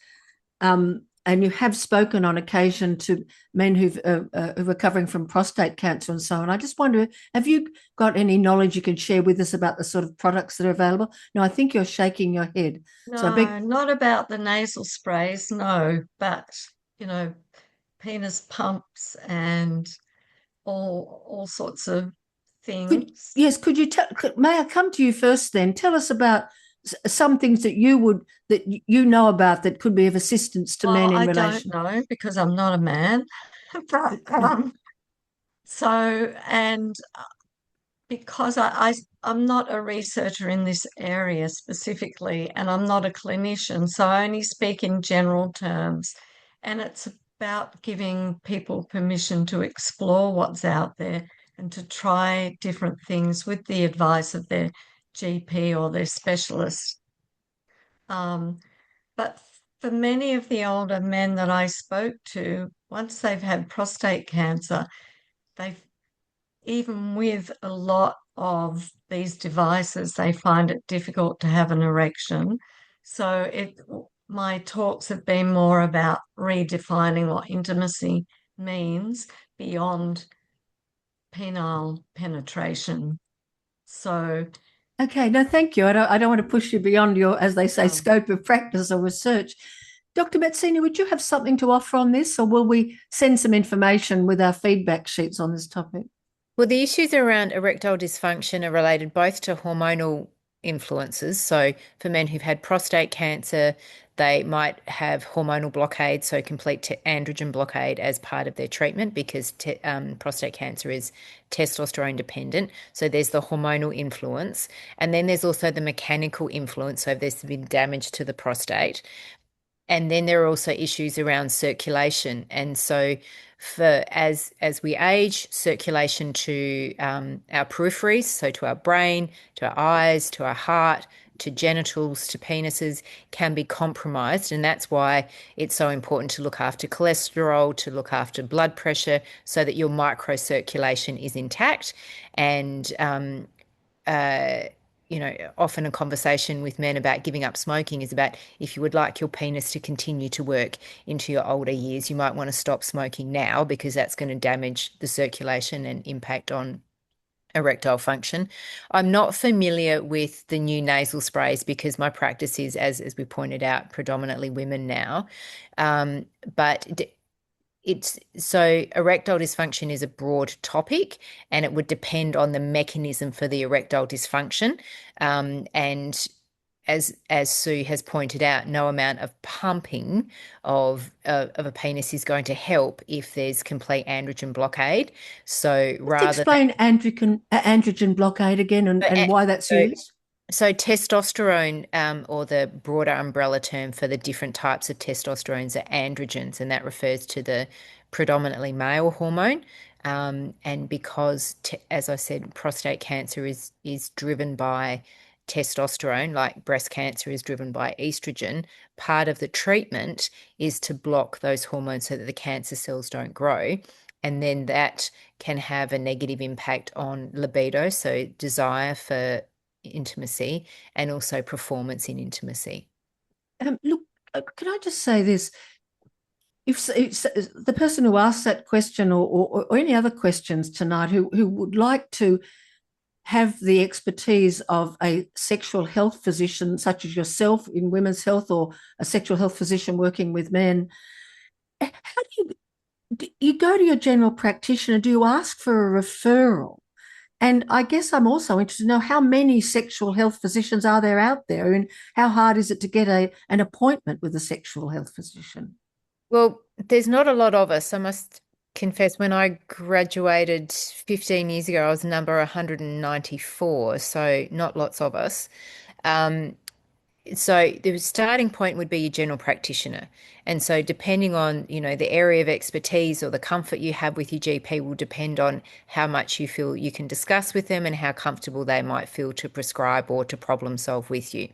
And you have spoken on occasion to men who are recovering from prostate cancer and so on. I just wonder, have you got any knowledge you can share with us about the sort of products that are available? No, I think you're shaking your head. No, not about the nasal sprays, no, but, penis pumps and all sorts of things. Could you may I come to you first then? Tell us about some things that you know about that could be of assistance to men in relation. I don't know, because I'm not a man. But, because I'm not a researcher in this area specifically, and I'm not a clinician, so I only speak in general terms. And it's about giving people permission to explore what's out there and to try different things with the advice of their GP or their specialist. But for many of the older men that I spoke to, once they've had prostate cancer, even with a lot of these devices, they find it difficult to have an erection. So my talks have been more about redefining what intimacy means beyond penile penetration. So, okay, no, thank you. I don't want to push you beyond your, as they say, scope of practice or research. Dr. Mezzini, would you have something to offer on this, or will we send some information with our feedback sheets on this topic? Well, the issues around erectile dysfunction are related both to hormonal influences. So for men who've had prostate cancer, they might have hormonal blockade, so complete androgen blockade as part of their treatment, because prostate cancer is testosterone dependent. So there's the hormonal influence. And then there's also the mechanical influence. So if there's been damage to the prostate. And then there are also issues around circulation. And so as we age, circulation to our peripheries, so to our brain, to our eyes, to our heart, to genitals, to penises, can be compromised. And that's why it's so important to look after cholesterol, to look after blood pressure, so that your microcirculation is intact. And often a conversation with men about giving up smoking is about, if you would like your penis to continue to work into your older years, you might want to stop smoking now, because that's going to damage the circulation and impact on erectile function. I'm not familiar with the new nasal sprays, because my practice is, as we pointed out, predominantly women now. But so erectile dysfunction is a broad topic, and it would depend on the mechanism for the erectile dysfunction. And as Sue has pointed out, no amount of pumping of a penis is going to help if there's complete androgen blockade. So Let's explain androgen blockade again, and why that's used. So testosterone, or the broader umbrella term for the different types of testosterones, are androgens, and that refers to the predominantly male hormone. And because, as I said, prostate cancer is driven by testosterone, like breast cancer is driven by estrogen, part of the treatment is to block those hormones so that the cancer cells don't grow. And then that can have a negative impact on libido, so desire for intimacy, and also performance in intimacy. Look, can I just say this? If the person who asked that question, or any other questions tonight, who would like to have the expertise of a sexual health physician such as yourself in women's health, or a sexual health physician working with men, how do you go to your general practitioner? Do you ask for a referral? And I guess I'm also interested to know, how many sexual health physicians are there out there, and how hard is it to get an appointment with a sexual health physician? Well, there's not a lot of us. I must confess, when I graduated 15 years ago, I was number 194, so not lots of us. So the starting point would be your general practitioner. And so depending on, the area of expertise or the comfort you have with your GP will depend on how much you feel you can discuss with them, and how comfortable they might feel to prescribe or to problem solve with you.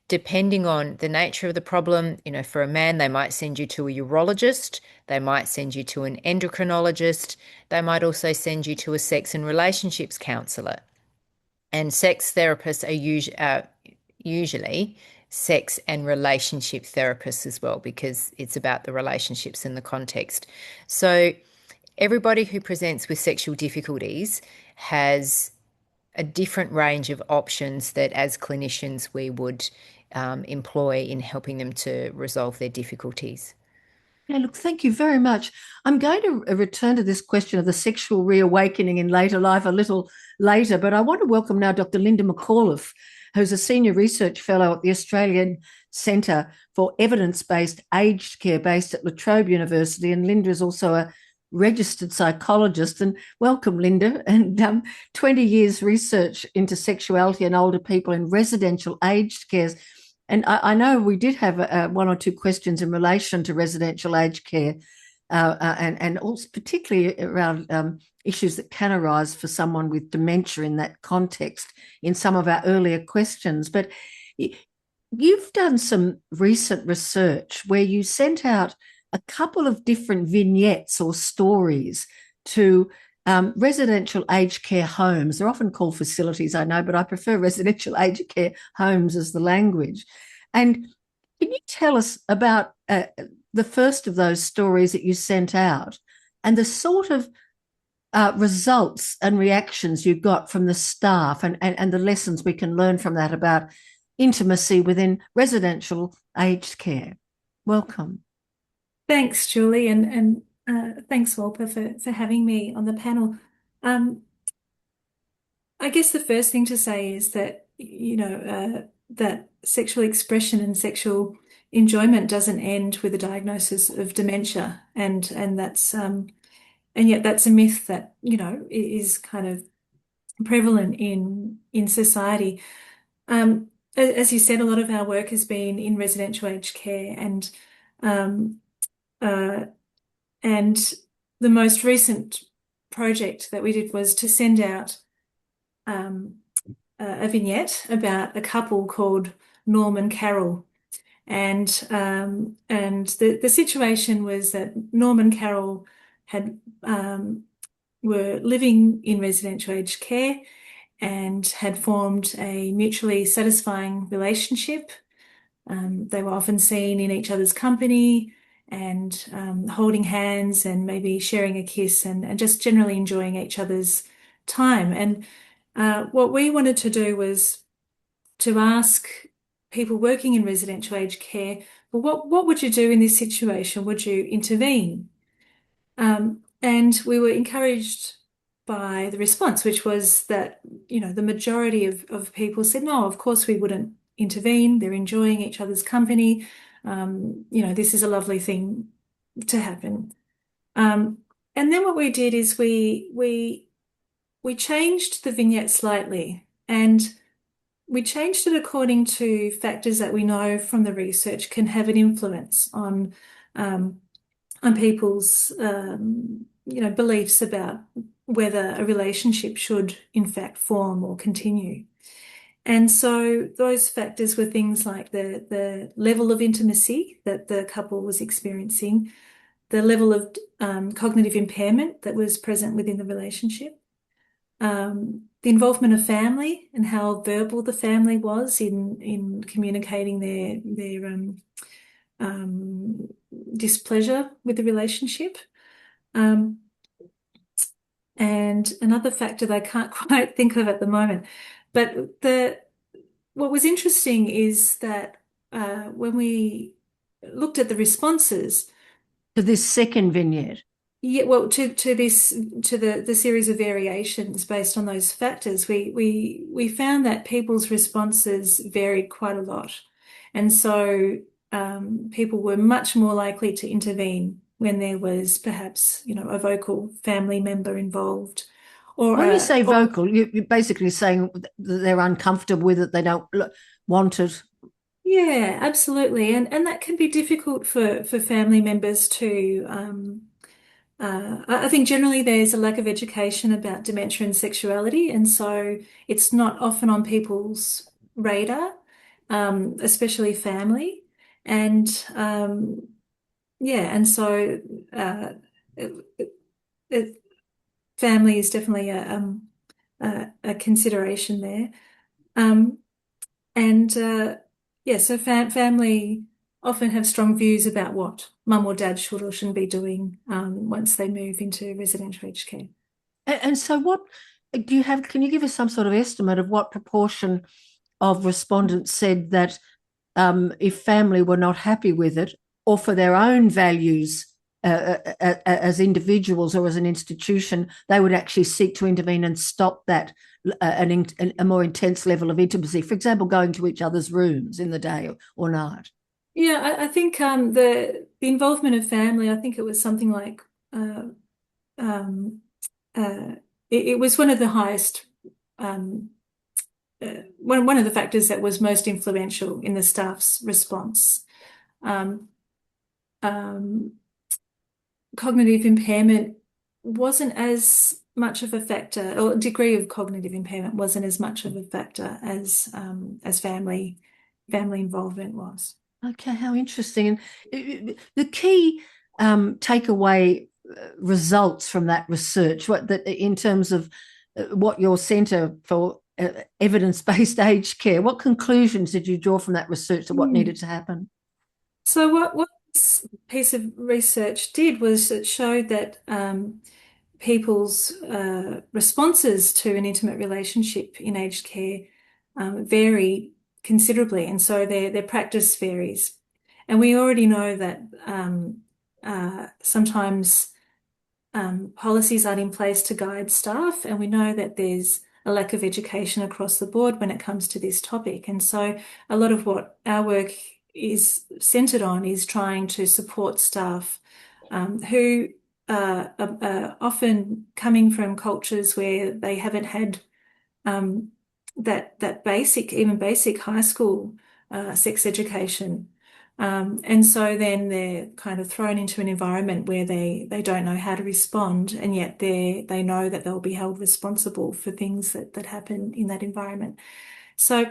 Depending on the nature of the problem, for a man, they might send you to a urologist, they might send you to an endocrinologist, they might also send you to a sex and relationships counsellor. And sex therapists are usually sex and relationship therapists as well, because it's about the relationships in the context. So everybody who presents with sexual difficulties has a different range of options that, as clinicians, we would employ in helping them to resolve their difficulties. Yeah, look, thank you very much. I'm going to return to this question of the sexual reawakening in later life a little later, but I want to welcome now Dr. Linda McAuliffe, who's a senior research fellow at the Australian Centre for Evidence-Based Aged Care based at Trobe University. And Linda is also a registered psychologist. And welcome, Linda. And 20 years research into sexuality in older people in residential aged care. And I know we did have one or two questions in relation to residential aged care, and also particularly around issues that can arise for someone with dementia in that context in some of our earlier questions. But you've done some recent research where you sent out a couple of different vignettes or stories to residential aged care homes. They're often called facilities, I know, but I prefer residential aged care homes as the language. And can you tell us about the first of those stories that you sent out, and the sort of results and reactions you got from the staff and the lessons we can learn from that about intimacy within residential aged care. Welcome. Thanks, Julie, and thanks, Wolper, for having me on the panel. I guess the first thing to say is that, that sexual expression and sexual enjoyment doesn't end with a diagnosis of dementia, and that's and yet that's a myth that is kind of prevalent in society. As you said, a lot of our work has been in residential aged care, and the most recent project that we did was to send out a vignette about a couple called Norm and Carol, and the situation was that Norm and Carol had were living in residential aged care and had formed a mutually satisfying relationship. They were often seen in each other's company and holding hands and maybe sharing a kiss and just generally enjoying each other's time. And what we wanted to do was to ask people working in residential aged care, well, what would you do in this situation? Would you intervene? And we were encouraged by the response, which was that, the majority of people said, no, of course we wouldn't intervene. They're enjoying each other's company. This is a lovely thing to happen. And then what we did is we changed the vignette slightly, and we changed it according to factors that we know from the research can have an influence on people's beliefs about whether a relationship should in fact form or continue. And so those factors were things like the level of intimacy that the couple was experiencing, the level of cognitive impairment that was present within the relationship, the involvement of family and how verbal the family was in communicating their displeasure with the relationship. And another factor that I can't quite think of at the moment, but what was interesting is that when we looked at the responses to this second vignette, to the series of variations based on those factors, we found that people's responses varied quite a lot, and so people were much more likely to intervene when there was perhaps a vocal family member involved. Or when you say vocal, you're basically saying that they're uncomfortable with it, they don't want it. Yeah, absolutely, and that can be difficult for family members to. I think generally there's a lack of education about dementia and sexuality, and so it's not often on people's radar, especially family, and and so family is definitely a consideration there, so family often have strong views about what mum or dad should or shouldn't be doing once they move into residential aged care. And so what do you have, can you give us some sort of estimate of what proportion of respondents said that if family were not happy with it, or for their own values as individuals or as an institution, they would actually seek to intervene and stop that a more intense level of intimacy, for example, going to each other's rooms in the day or night? Yeah, I think the involvement of family, I think it was something like it was one of the highest, one of the factors that was most influential in the staff's response. Cognitive impairment wasn't as much of a factor, or degree of cognitive impairment wasn't as much of a factor as family involvement was. Okay, how interesting. And the key takeaway results from that research, in terms of what your Centre for Evidence-Based Aged Care, what conclusions did you draw from that research of what needed to happen? So what this piece of research did was it showed that people's responses to an intimate relationship in aged care vary considerably, and so their practice varies. And we already know that sometimes policies aren't in place to guide staff, and we know that there's a lack of education across the board when it comes to this topic. And so a lot of what our work is centered on is trying to support staff who are often coming from cultures where they haven't had that basic high school sex education. And so then they're kind of thrown into an environment where they don't know how to respond, and yet they know that they'll be held responsible for things that happen in that environment. So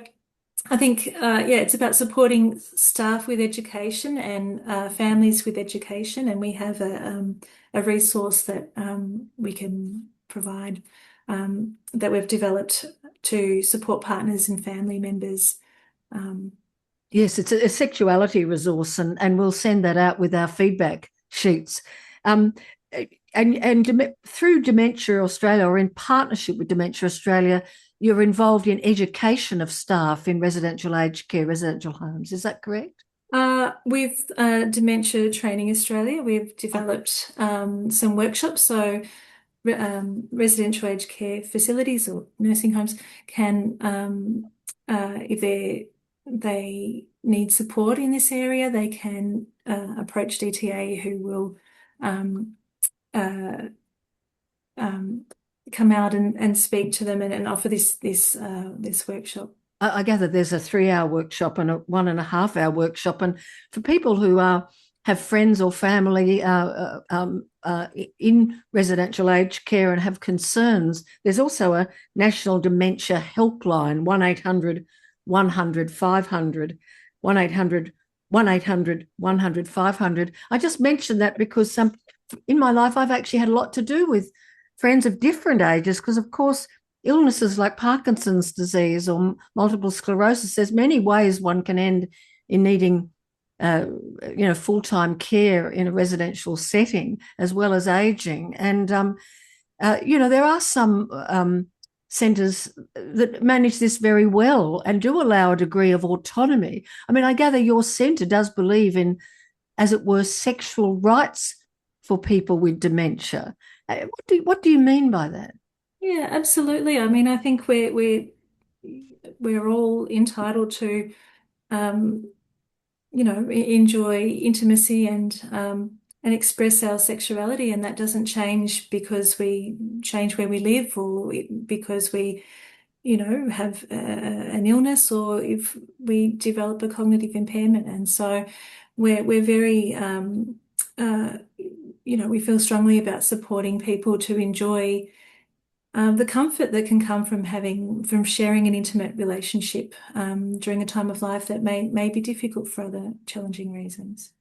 I think, it's about supporting staff with education and families with education, and we have a resource that we can provide that we've developed to support partners and family members. Yes, it's a sexuality resource, and we'll send that out with our feedback sheets. And through Dementia Australia, or in partnership with Dementia Australia, you're involved in education of staff in residential aged care, residential homes. Is that correct? With Dementia Training Australia, we've developed some workshops. So residential aged care facilities or nursing homes can, if they need support in this area, they can approach DTA, who will come out and speak to them and offer this workshop. I gather there's a 3-hour workshop and a 1.5-hour workshop, and for people who have friends or family in residential aged care and have concerns, there's also a national dementia helpline, 1-800-100-500, 1-800-100-500. I just mentioned that because in my life I've actually had a lot to do with friends of different ages, because of course illnesses like Parkinson's disease or multiple sclerosis, there's many ways one can end in needing full-time care in a residential setting, as well as aging. And there are some centres that manage this very well and do allow a degree of autonomy. I mean, I gather your centre does believe in, as it were, sexual rights for people with dementia. What do you mean by that? Yeah, absolutely. I mean, I think we're all entitled to, enjoy intimacy and express our sexuality, and that doesn't change because we change where we live, or because we, have an illness, or if we develop a cognitive impairment. And so we're very, we feel strongly about supporting people to enjoy the comfort that can come from sharing an intimate relationship during a time of life that may be difficult for other challenging reasons.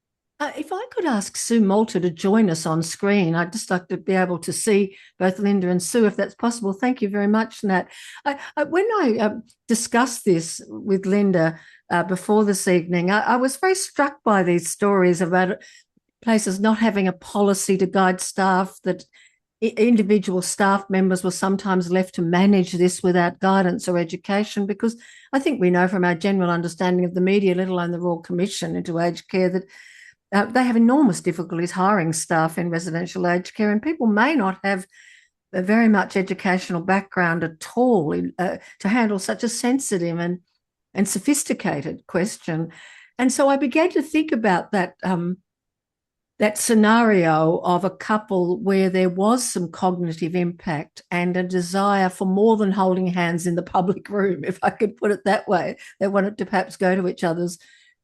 If I could ask Sue Malta to join us on screen, I'd just like to be able to see both Linda and Sue, if that's possible. Thank you very much, Nat. When I discussed this with Linda before this evening, I was very struck by these stories about places not having a policy to guide staff, that individual staff members were sometimes left to manage this without guidance or education, because I think we know from our general understanding of the media, let alone the Royal Commission into Aged Care, that they have enormous difficulties hiring staff in residential aged care, and people may not have a very much educational background at all to handle such a sensitive and sophisticated question. And so I began to think about that scenario of a couple where there was some cognitive impact and a desire for more than holding hands in the public room, if I could put it that way. They wanted to perhaps go to each other's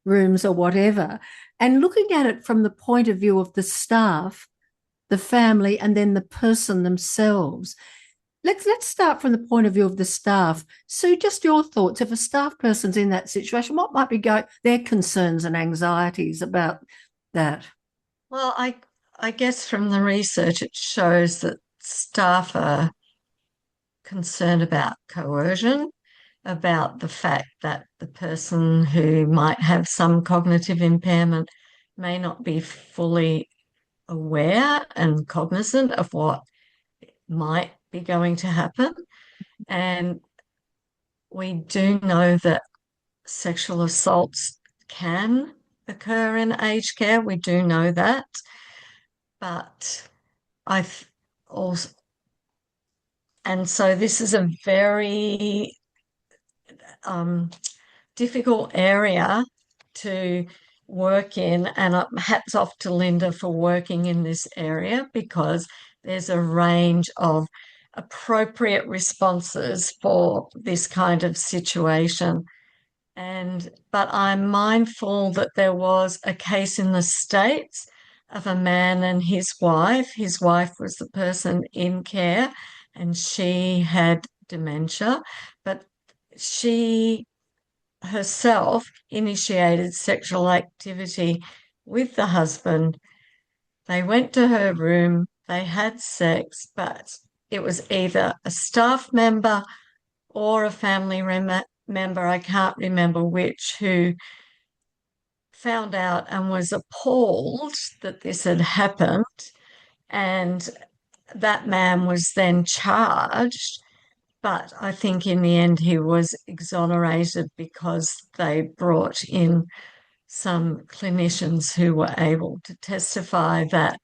rooms or whatever. And looking at it from the point of view of the staff, the family, and then the person themselves. Let's start from the point of view of the staff. Sue, just your thoughts. If a staff person's in that situation, what might be their concerns and anxieties about that? Well, I guess from the research, it shows that staff are concerned about coercion, about the fact that the person who might have some cognitive impairment may not be fully aware and cognizant of what might be going to happen. And we do know that sexual assaults can occur in aged care. We do know that. But I've also, and so this is a very difficult area to work in. And hats off to Linda for working in this area, because there's a range of appropriate responses for this kind of situation. But I'm mindful that there was a case in the States of a man and his wife. His wife was the person in care and she had dementia, but she herself initiated sexual activity with the husband. They went to her room, they had sex, but it was either a staff member or a family member, I can't remember which, who found out and was appalled that this had happened. And that man was then charged. But I think in the end he was exonerated because they brought in some clinicians who were able to testify that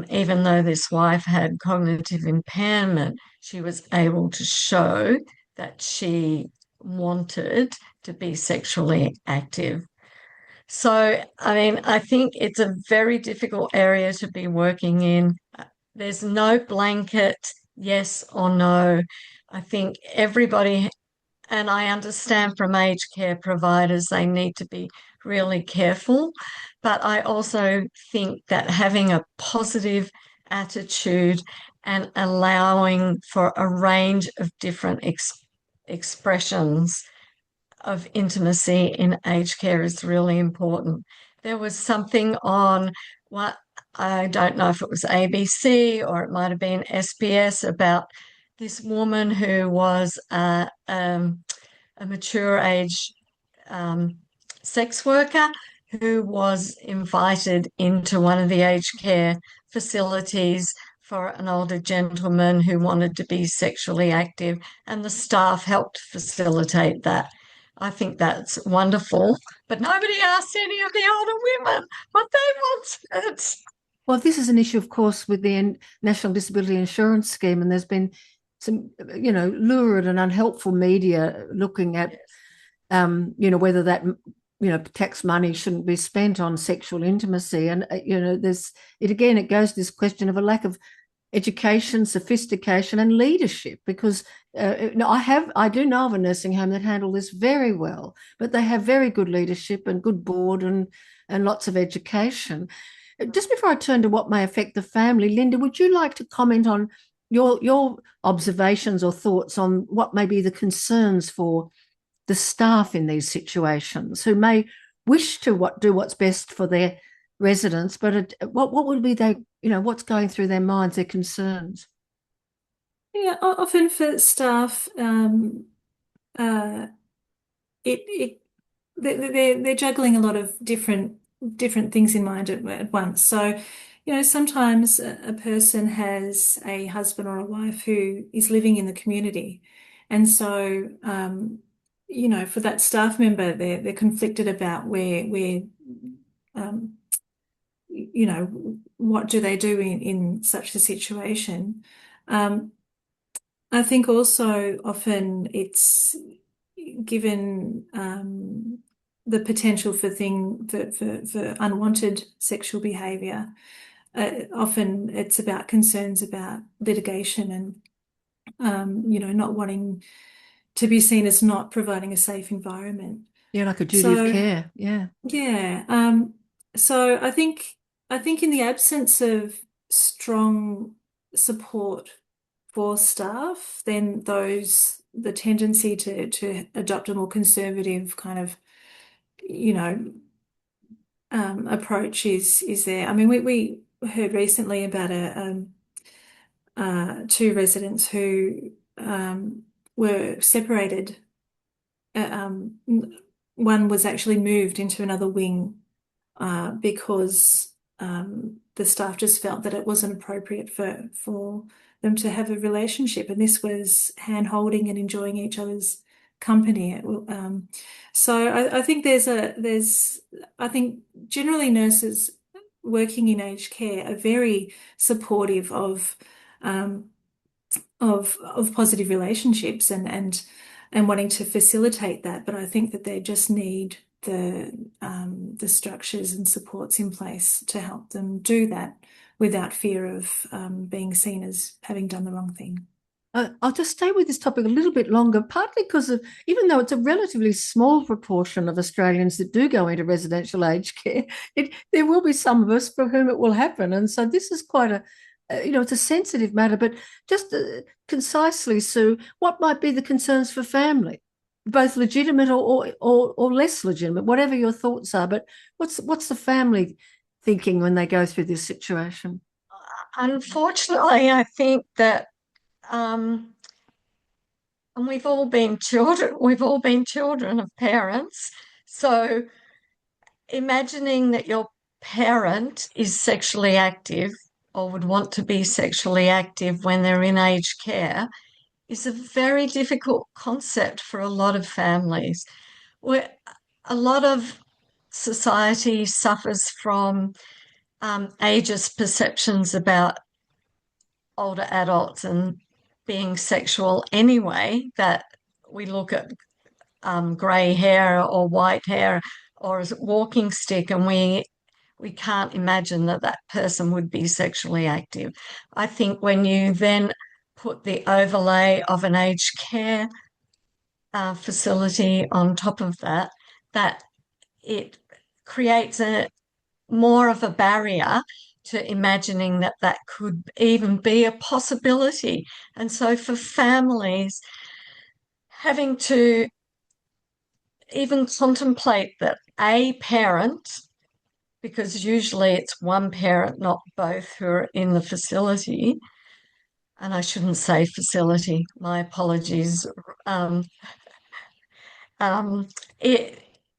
even though this wife had cognitive impairment, she was able to show that she wanted to be sexually active. So, I mean, I think it's a very difficult area to be working in. There's no blanket yes or no. I think everybody, and I understand from aged care providers, they need to be really careful. But I also think that having a positive attitude and allowing for a range of different expressions of intimacy in aged care is really important. There was something on what, I don't know if it was ABC or it might have been SBS, about this woman who was a mature age sex worker who was invited into one of the aged care facilities for an older gentleman who wanted to be sexually active, and the staff helped facilitate that. I think that's wonderful, but nobody asked any of the older women what they wanted. Well, this is an issue, of course, with the National Disability Insurance Scheme, and there's been some, lurid and unhelpful media looking at, whether that, tax money shouldn't be spent on sexual intimacy. And, it goes to this question of a lack of education, sophistication, and leadership, because I do know of a nursing home that handle this very well, but they have very good leadership and good board and lots of education. Just before I turn to what may affect the family, Linda, would you like to comment on your observations or thoughts on what may be the concerns for the staff in these situations, who may wish to do what's best for their residents, but what would be what's going through their minds, their concerns? Yeah, often for staff, they're juggling a lot of different things in mind at once. So, sometimes a person has a husband or a wife who is living in the community, and so for that staff member, they're conflicted about where what do they do in such a situation. I think also often it's given the potential for unwanted sexual behaviour. Often it's about concerns about litigation and not wanting to be seen as not providing a safe environment. Yeah, like a duty of care. Yeah. Yeah. So I think in the absence of strong support for staff, then the tendency to adopt a more conservative kind of, approach is there. I mean, we heard recently about two residents who were separated. One was actually moved into another wing because the staff just felt that it wasn't appropriate for them to have a relationship, and this was hand holding and enjoying each other's company. So I think I think generally nurses working in aged care are very supportive of positive relationships and wanting to facilitate that, but I think that they just need the structures and supports in place to help them do that without fear of being seen as having done the wrong thing. I'll just stay with this topic a little bit longer, partly because of, even though it's a relatively small proportion of Australians that do go into residential aged care, there will be some of us for whom it will happen. And so this is quite it's a sensitive matter, but just concisely, Sue, what might be the concerns for family, both legitimate or less legitimate, whatever your thoughts are, but what's the family thinking when they go through this situation? Unfortunately, I think that and we've all been children of parents. So imagining that your parent is sexually active or would want to be sexually active when they're in aged care is a very difficult concept for a lot of families. Where a lot of society suffers from ageist perceptions about older adults and being sexual anyway, that we look at grey hair or white hair or as a walking stick, and we can't imagine that person would be sexually active. I think when you then put the overlay of an aged care facility on top of that it creates more of a barrier to imagining that could even be a possibility. And so for families, having to even contemplate that a parent, because usually it's one parent, not both, who are in the facility, and I shouldn't say facility, my apologies.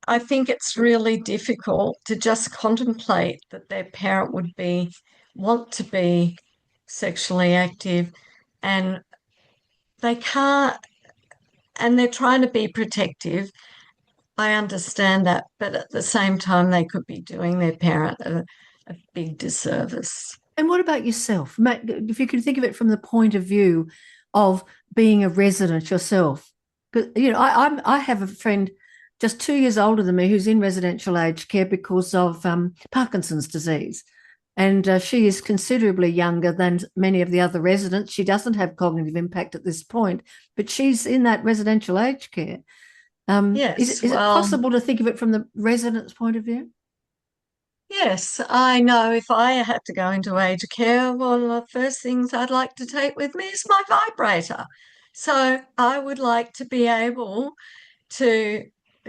I think it's really difficult to just contemplate that their parent would want to be sexually active, and they can't, and they're trying to be protective. I understand that, but at the same time, they could be doing their parent a big disservice. And what about yourself? If you can think of it from the point of view of being a resident yourself, because I have a friend just 2 years older than me who's in residential aged care because of Parkinson's disease. And she is considerably younger than many of the other residents. She doesn't have cognitive impact at this point, but she's in that residential aged care. Yes, is it possible to think of it from the resident's point of view? Yes, I know if I had to go into aged care, one of the first things I'd like to take with me is my vibrator. So I would like to be able to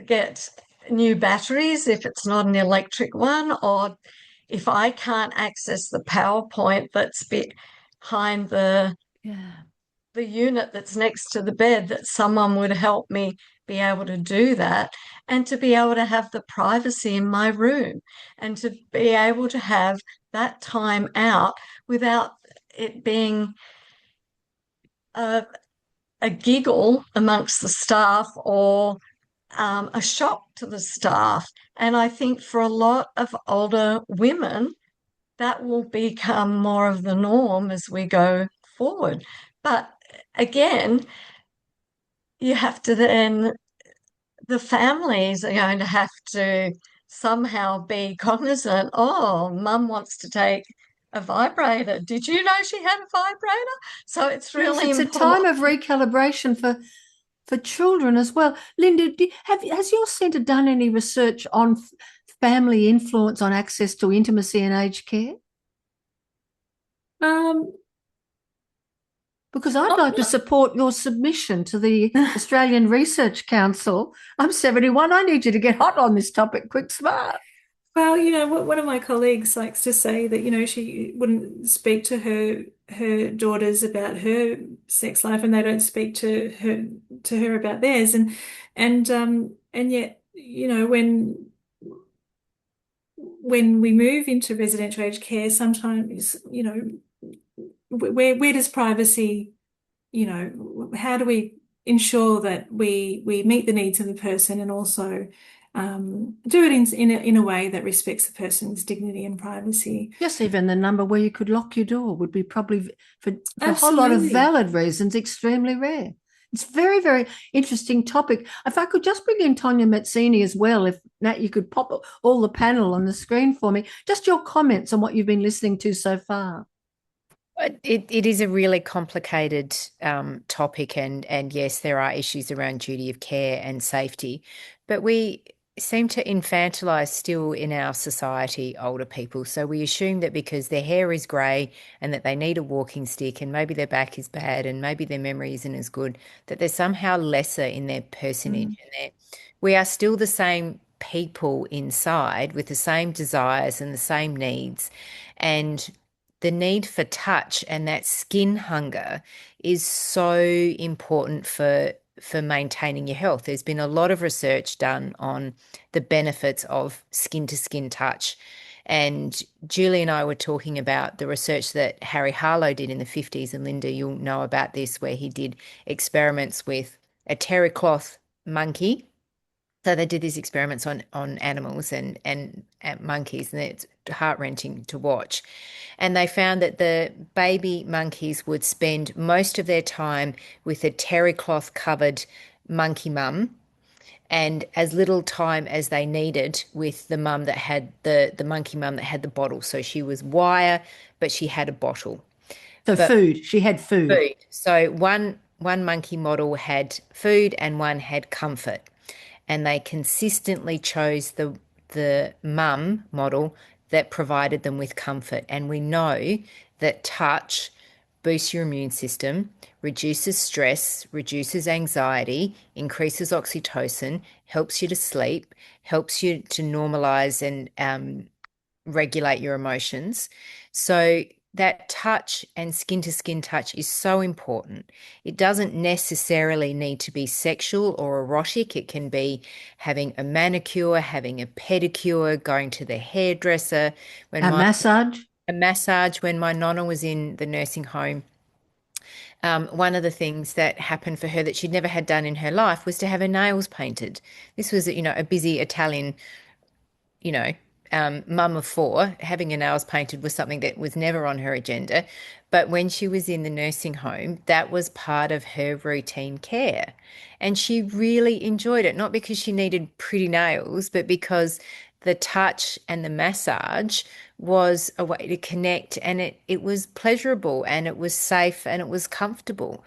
get new batteries if it's not an electric one, or if I can't access the power point that's behind the unit that's next to the bed, that someone would help me be able to do that, and to be able to have the privacy in my room, and to be able to have that time out without it being a giggle amongst the staff or a shock to the staff. And I think for a lot of older women, that will become more of the norm as we go forward. But again, you have to then, the families are going to have to somehow be cognizant, oh, mum wants to take a vibrator. Did you know she had a vibrator? So it's really important. It's a time of recalibration for children as well. Linda, has your centre done any research on family influence on access to intimacy in aged care? Because I'd like to support your submission to the Australian Research Council. I'm 71. I need you to get hot on this topic, quick, smart. Well, one of my colleagues likes to say that, she wouldn't speak to her daughters about her sex life, and they don't speak to her about theirs. And yet, when we move into residential aged care, sometimes, where does privacy, how do we ensure that we meet the needs of the person and also do it in a way that respects the person's dignity and privacy. Just even the number where you could lock your door would be probably, for a whole lot of valid reasons, extremely rare. It's very, very interesting topic. If I could just bring in Tonia Mezzini as well, if Nat, you could pop all the panel on the screen for me, just your comments on what you've been listening to so far. It is a really complicated topic, and yes, there are issues around duty of care and safety, but we seem to infantilize still in our society older people. So we assume that because their hair is grey and that they need a walking stick and maybe their back is bad and maybe their memory isn't as good, that they're somehow lesser in their personage. And we are still the same people inside with the same desires and the same needs. And the need for touch and that skin hunger is so important for maintaining your health. There's been a lot of research done on the benefits of skin-to-skin touch. And Julie and I were talking about the research that Harry Harlow did in the 50s, and Linda, you'll know about this, where he did experiments with a terry cloth monkey. So they did these experiments on animals and monkeys, and it's heart-wrenching to watch. And they found that the baby monkeys would spend most of their time with a terry cloth covered monkey mum and as little time as they needed with the mum that had the monkey mum that had the bottle. So she was wire, but she had a bottle. So food, she had food. So one monkey model had food and one had comfort. And they consistently chose the mum model that provided them with comfort. And we know that touch boosts your immune system, reduces stress, reduces anxiety, increases oxytocin, helps you to sleep, helps you to normalize and regulate your emotions. So that touch and skin-to-skin touch is so important. It doesn't necessarily need to be sexual or erotic. It can be having a manicure, having a pedicure, going to the hairdresser. Massage. A massage. When my nonna was in the nursing home, one of the things that happened for her that she'd never had done in her life was to have her nails painted. This was, a busy Italian, mum of four. Having her nails painted was something that was never on her agenda. But when she was in the nursing home, that was part of her routine care. And she really enjoyed it, not because she needed pretty nails, but because the touch and the massage was a way to connect, and it was pleasurable and it was safe and it was comfortable.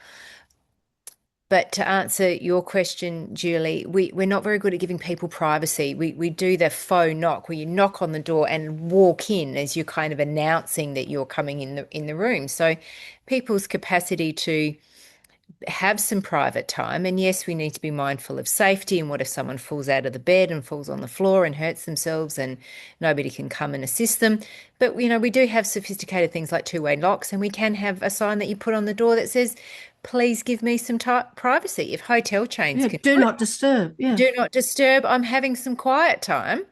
But to answer your question, Julie, we're not very good at giving people privacy. We do the faux knock, where you knock on the door and walk in as you're kind of announcing that you're coming in the room. So people's capacity to have some private time, and yes, we need to be mindful of safety, and what if someone falls out of the bed and falls on the floor and hurts themselves and nobody can come and assist them. But we do have sophisticated things like two-way locks, and we can have a sign that you put on the door that says, please give me some privacy. If hotel chains can do not disturb. Yeah. Do not disturb. I'm having some quiet time.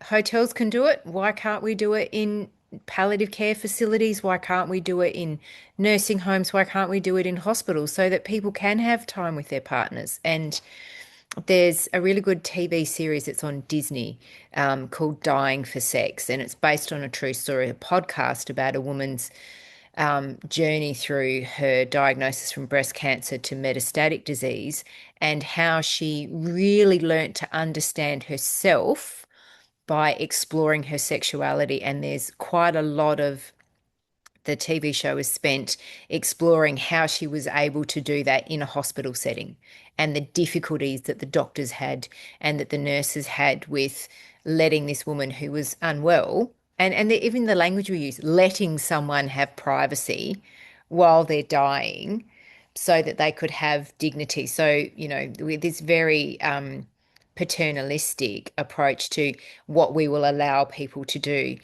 Hotels can do it. Why can't we do it in palliative care facilities? Why can't we do it in nursing homes? Why can't we do it in hospitals, so that people can have time with their partners? And there's a really good TV series that's on Disney called Dying for Sex, and it's based on a true story, a podcast about a woman's journey through her diagnosis from breast cancer to metastatic disease, and how she really learnt to understand herself by exploring her sexuality. And there's quite a lot of the TV show is spent exploring how she was able to do that in a hospital setting, and the difficulties that the doctors had and that the nurses had with letting this woman who was unwell, and even the language we use, letting someone have privacy while they're dying so that they could have dignity. So, with this very paternalistic approach to what we will allow people to do,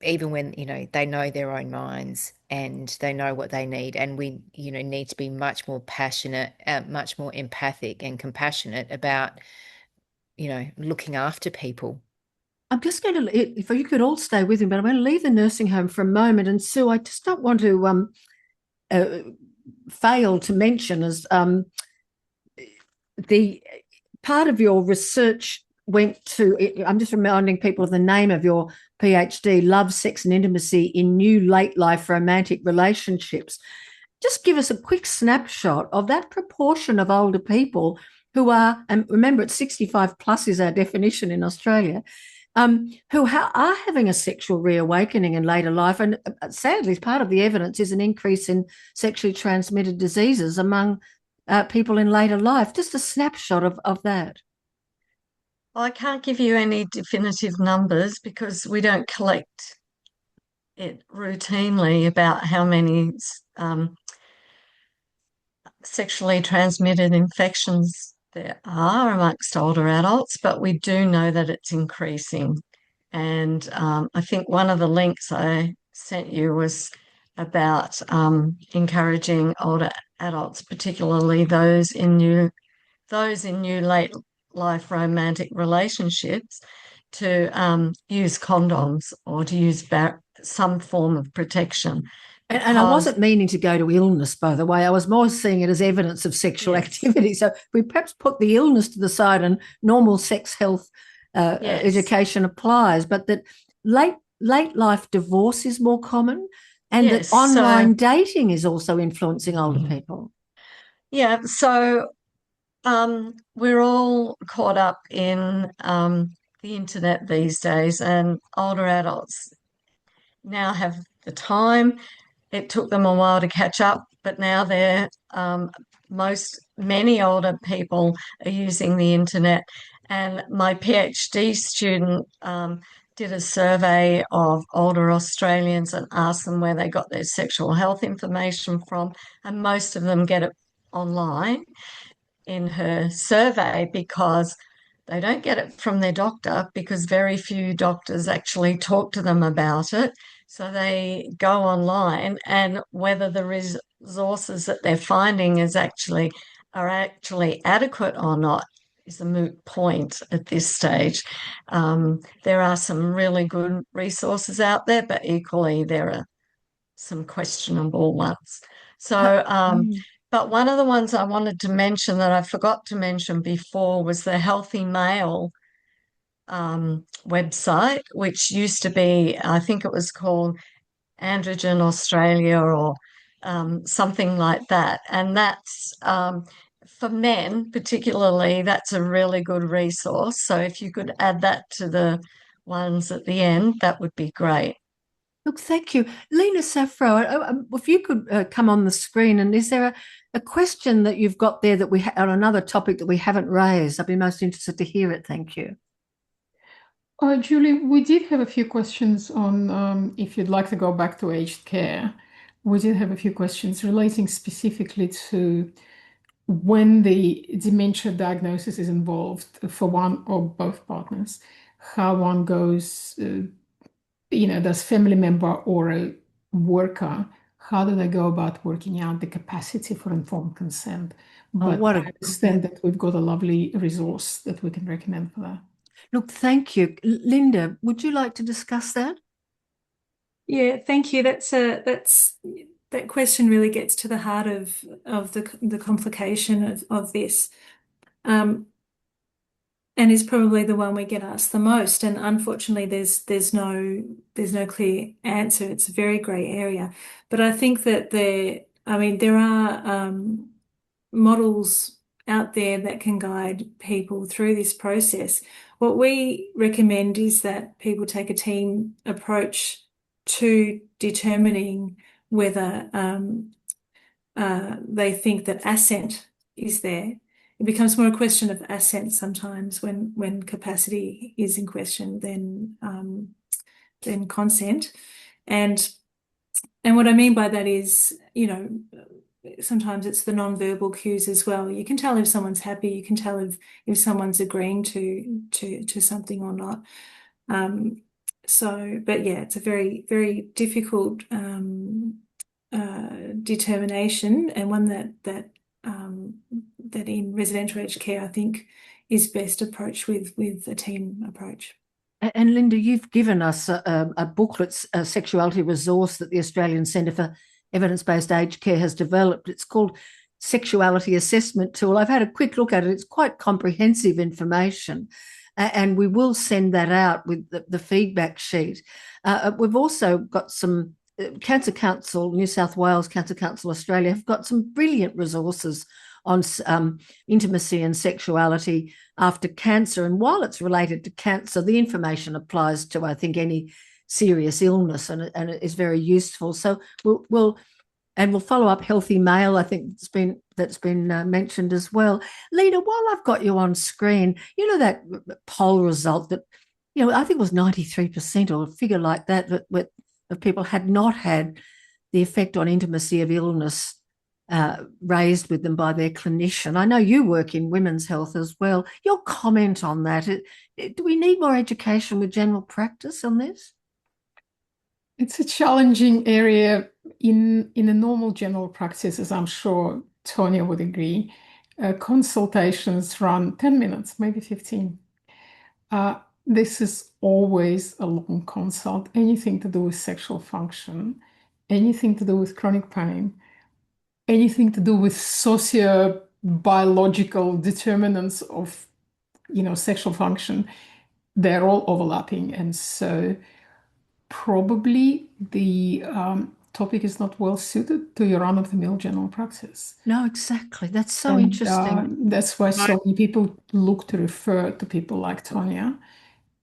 even when, they know their own minds and they know what they need. And we, need to be much more passionate, much more empathic and compassionate about, looking after people. I'm just going to, if you could all stay with me, but I'm going to leave the nursing home for a moment. And Sue, I just don't want to fail to mention as the part of your research went to, I'm just reminding people of the name of your PhD, Love, Sex and Intimacy in New Late Life Romantic Relationships. Just give us a quick snapshot of that proportion of older people who are, and remember it's 65 plus is our definition in Australia, who are having a sexual reawakening in later life. And sadly, part of the evidence is an increase in sexually transmitted diseases among people in later life. Just a snapshot of that. I can't give you any definitive numbers because we don't collect it routinely about how many sexually transmitted infections there are amongst older adults, but we do know that it's increasing. And I think one of the links I sent you was about encouraging older adults, particularly those in new late life romantic relationships, to use condoms or to use some form of protection. And I wasn't meaning to go to illness, by the way. I was more seeing it as evidence of sexual activity. So we perhaps put the illness to the side and normal sex health education applies, but that late life divorce is more common, and that online dating is also influencing older people. Yeah, so we're all caught up in the internet these days, and older adults now have the time. It took them a while to catch up, but now they're many older people are using the internet. And my PhD student did a survey of older Australians and asked them where they got their sexual health information from, and most of them get it online in her survey because they don't get it from their doctor, because very few doctors actually talk to them about it. So they go online, and whether the resources that they're finding are actually adequate or not is a moot point at this stage. There are some really good resources out there, but equally there are some questionable ones. So, but one of the ones I wanted to mention that I forgot to mention before was the Healthy Male website, which used to be, I think it was called Androgen Australia or something like that. And that's for men particularly, that's a really good resource. So if you could add that to the ones at the end, that would be great. Look, thank you. Lena Safro, if you could come on the screen, and is there a question that you've got there that on another topic that we haven't raised? I'd be most interested to hear it. Thank you. Julie, we did have a few questions on if you'd like to go back to aged care. We did have a few questions relating specifically to when the dementia diagnosis is involved for one or both partners, how one goes, does family member or a worker, how do they go about working out the capacity for informed consent? But I understand that we've got a lovely resource that we can recommend for that. Look, thank you. Linda, would you like to discuss that? Yeah, thank you. That question really gets to the heart of the complication of this, and is probably the one we get asked the most. And unfortunately, there's no clear answer. It's a very grey area. But I think that there are models out there that can guide people through this process. What we recommend is that people take a team approach to determining whether they think that assent is there. It becomes more a question of assent sometimes when capacity is in question than consent. And what I mean by that is, sometimes it's the non-verbal cues as well. You can tell if someone's happy, you can tell if someone's agreeing to something or not. But yeah, it's a very, very difficult determination, and one that in residential aged care, I think, is best approached with a team approach. And Linda, you've given us a booklet, a sexuality resource that the Australian Centre for Evidence-Based Aged Care has developed. It's called Sexuality Assessment Tool. I've had a quick look at it. It's quite comprehensive information, and we will send that out with the feedback sheet. We've also got some Cancer Council, New South Wales, Cancer Council Australia have got some brilliant resources on intimacy and sexuality after cancer. And while it's related to cancer, the information applies to, I think, any serious illness, and it is very useful. So we'll follow up Healthy Male. I think that's been mentioned as well. Lena, while I've got you on screen, you know that poll result that, I think it was 93% or a figure like that of people had not had the effect on intimacy of illness raised with them by their clinician. I know you work in women's health as well. Your comment on that, do we need more education with general practice on this? It's a challenging area in a normal general practice, as I'm sure Tonia would agree. Consultations run 10 minutes, maybe 15. This is always a long consult. Anything to do with sexual function, anything to do with chronic pain, anything to do with socio-biological determinants of, sexual function, they're all overlapping. And so probably the topic is not well suited to your run-of-the-mill general practice. No, exactly. That's so interesting. That's why so many people look to refer to people like Tonia.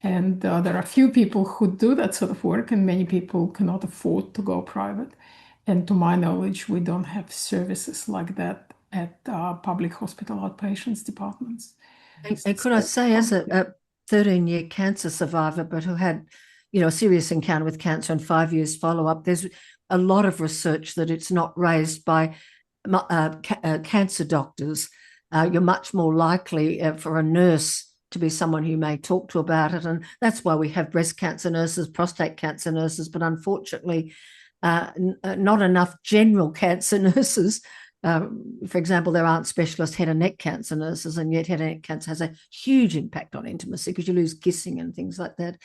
And there are a few people who do that sort of work, and many people cannot afford to go private. And to my knowledge, we don't have services like that at public hospital outpatients departments. And could I say, as a 13-year cancer survivor, but who had, a serious encounter with cancer and 5 years follow-up, there's a lot of research that it's not raised by cancer doctors. You're much more likely for a nurse to be someone who may talk to about it. And that's why we have breast cancer nurses, prostate cancer nurses, but unfortunately, not enough general cancer nurses. For example, there aren't specialist head and neck cancer nurses, and yet head and neck cancer has a huge impact on intimacy because you lose kissing and things like that.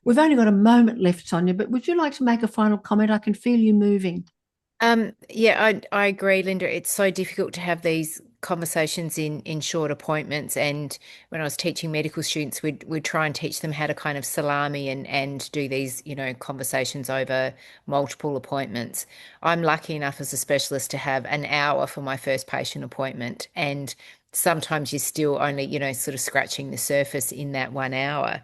We've only got a moment left, Tonia, but would you like to make a final comment? I can feel you moving. Yeah, I agree, Linda. It's so difficult to have these conversations in short appointments. And when I was teaching medical students, we'd try and teach them how to kind of salami and do these, conversations over multiple appointments. I'm lucky enough as a specialist to have an hour for my first patient appointment. And sometimes you're still only, sort of scratching the surface in that 1 hour.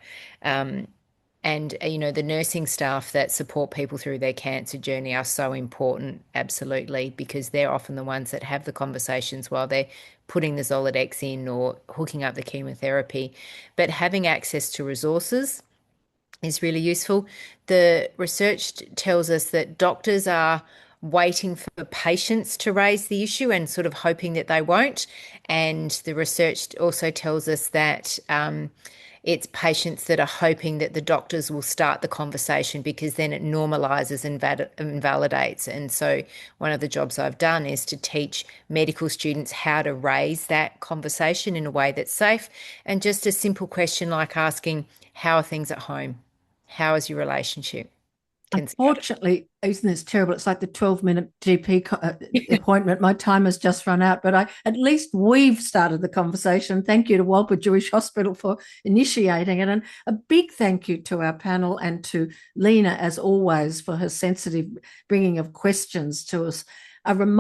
And, the nursing staff that support people through their cancer journey are so important, absolutely, because they're often the ones that have the conversations while they're putting the Zoladex in or hooking up the chemotherapy. But having access to resources is really useful. The research tells us that doctors are waiting for patients to raise the issue and sort of hoping that they won't. And the research also tells us that it's patients that are hoping that the doctors will start the conversation because then it normalizes and validates. And so one of the jobs I've done is to teach medical students how to raise that conversation in a way that's safe. And just a simple question like asking, how are things at home? How is your relationship? Unfortunately, isn't this terrible? It's like the 12-minute GP appointment. My time has just run out, but at least we've started the conversation. Thank you to Wolper Jewish Hospital for initiating it. And a big thank you to our panel and to Lena, as always, for her sensitive bringing of questions to us. A reminder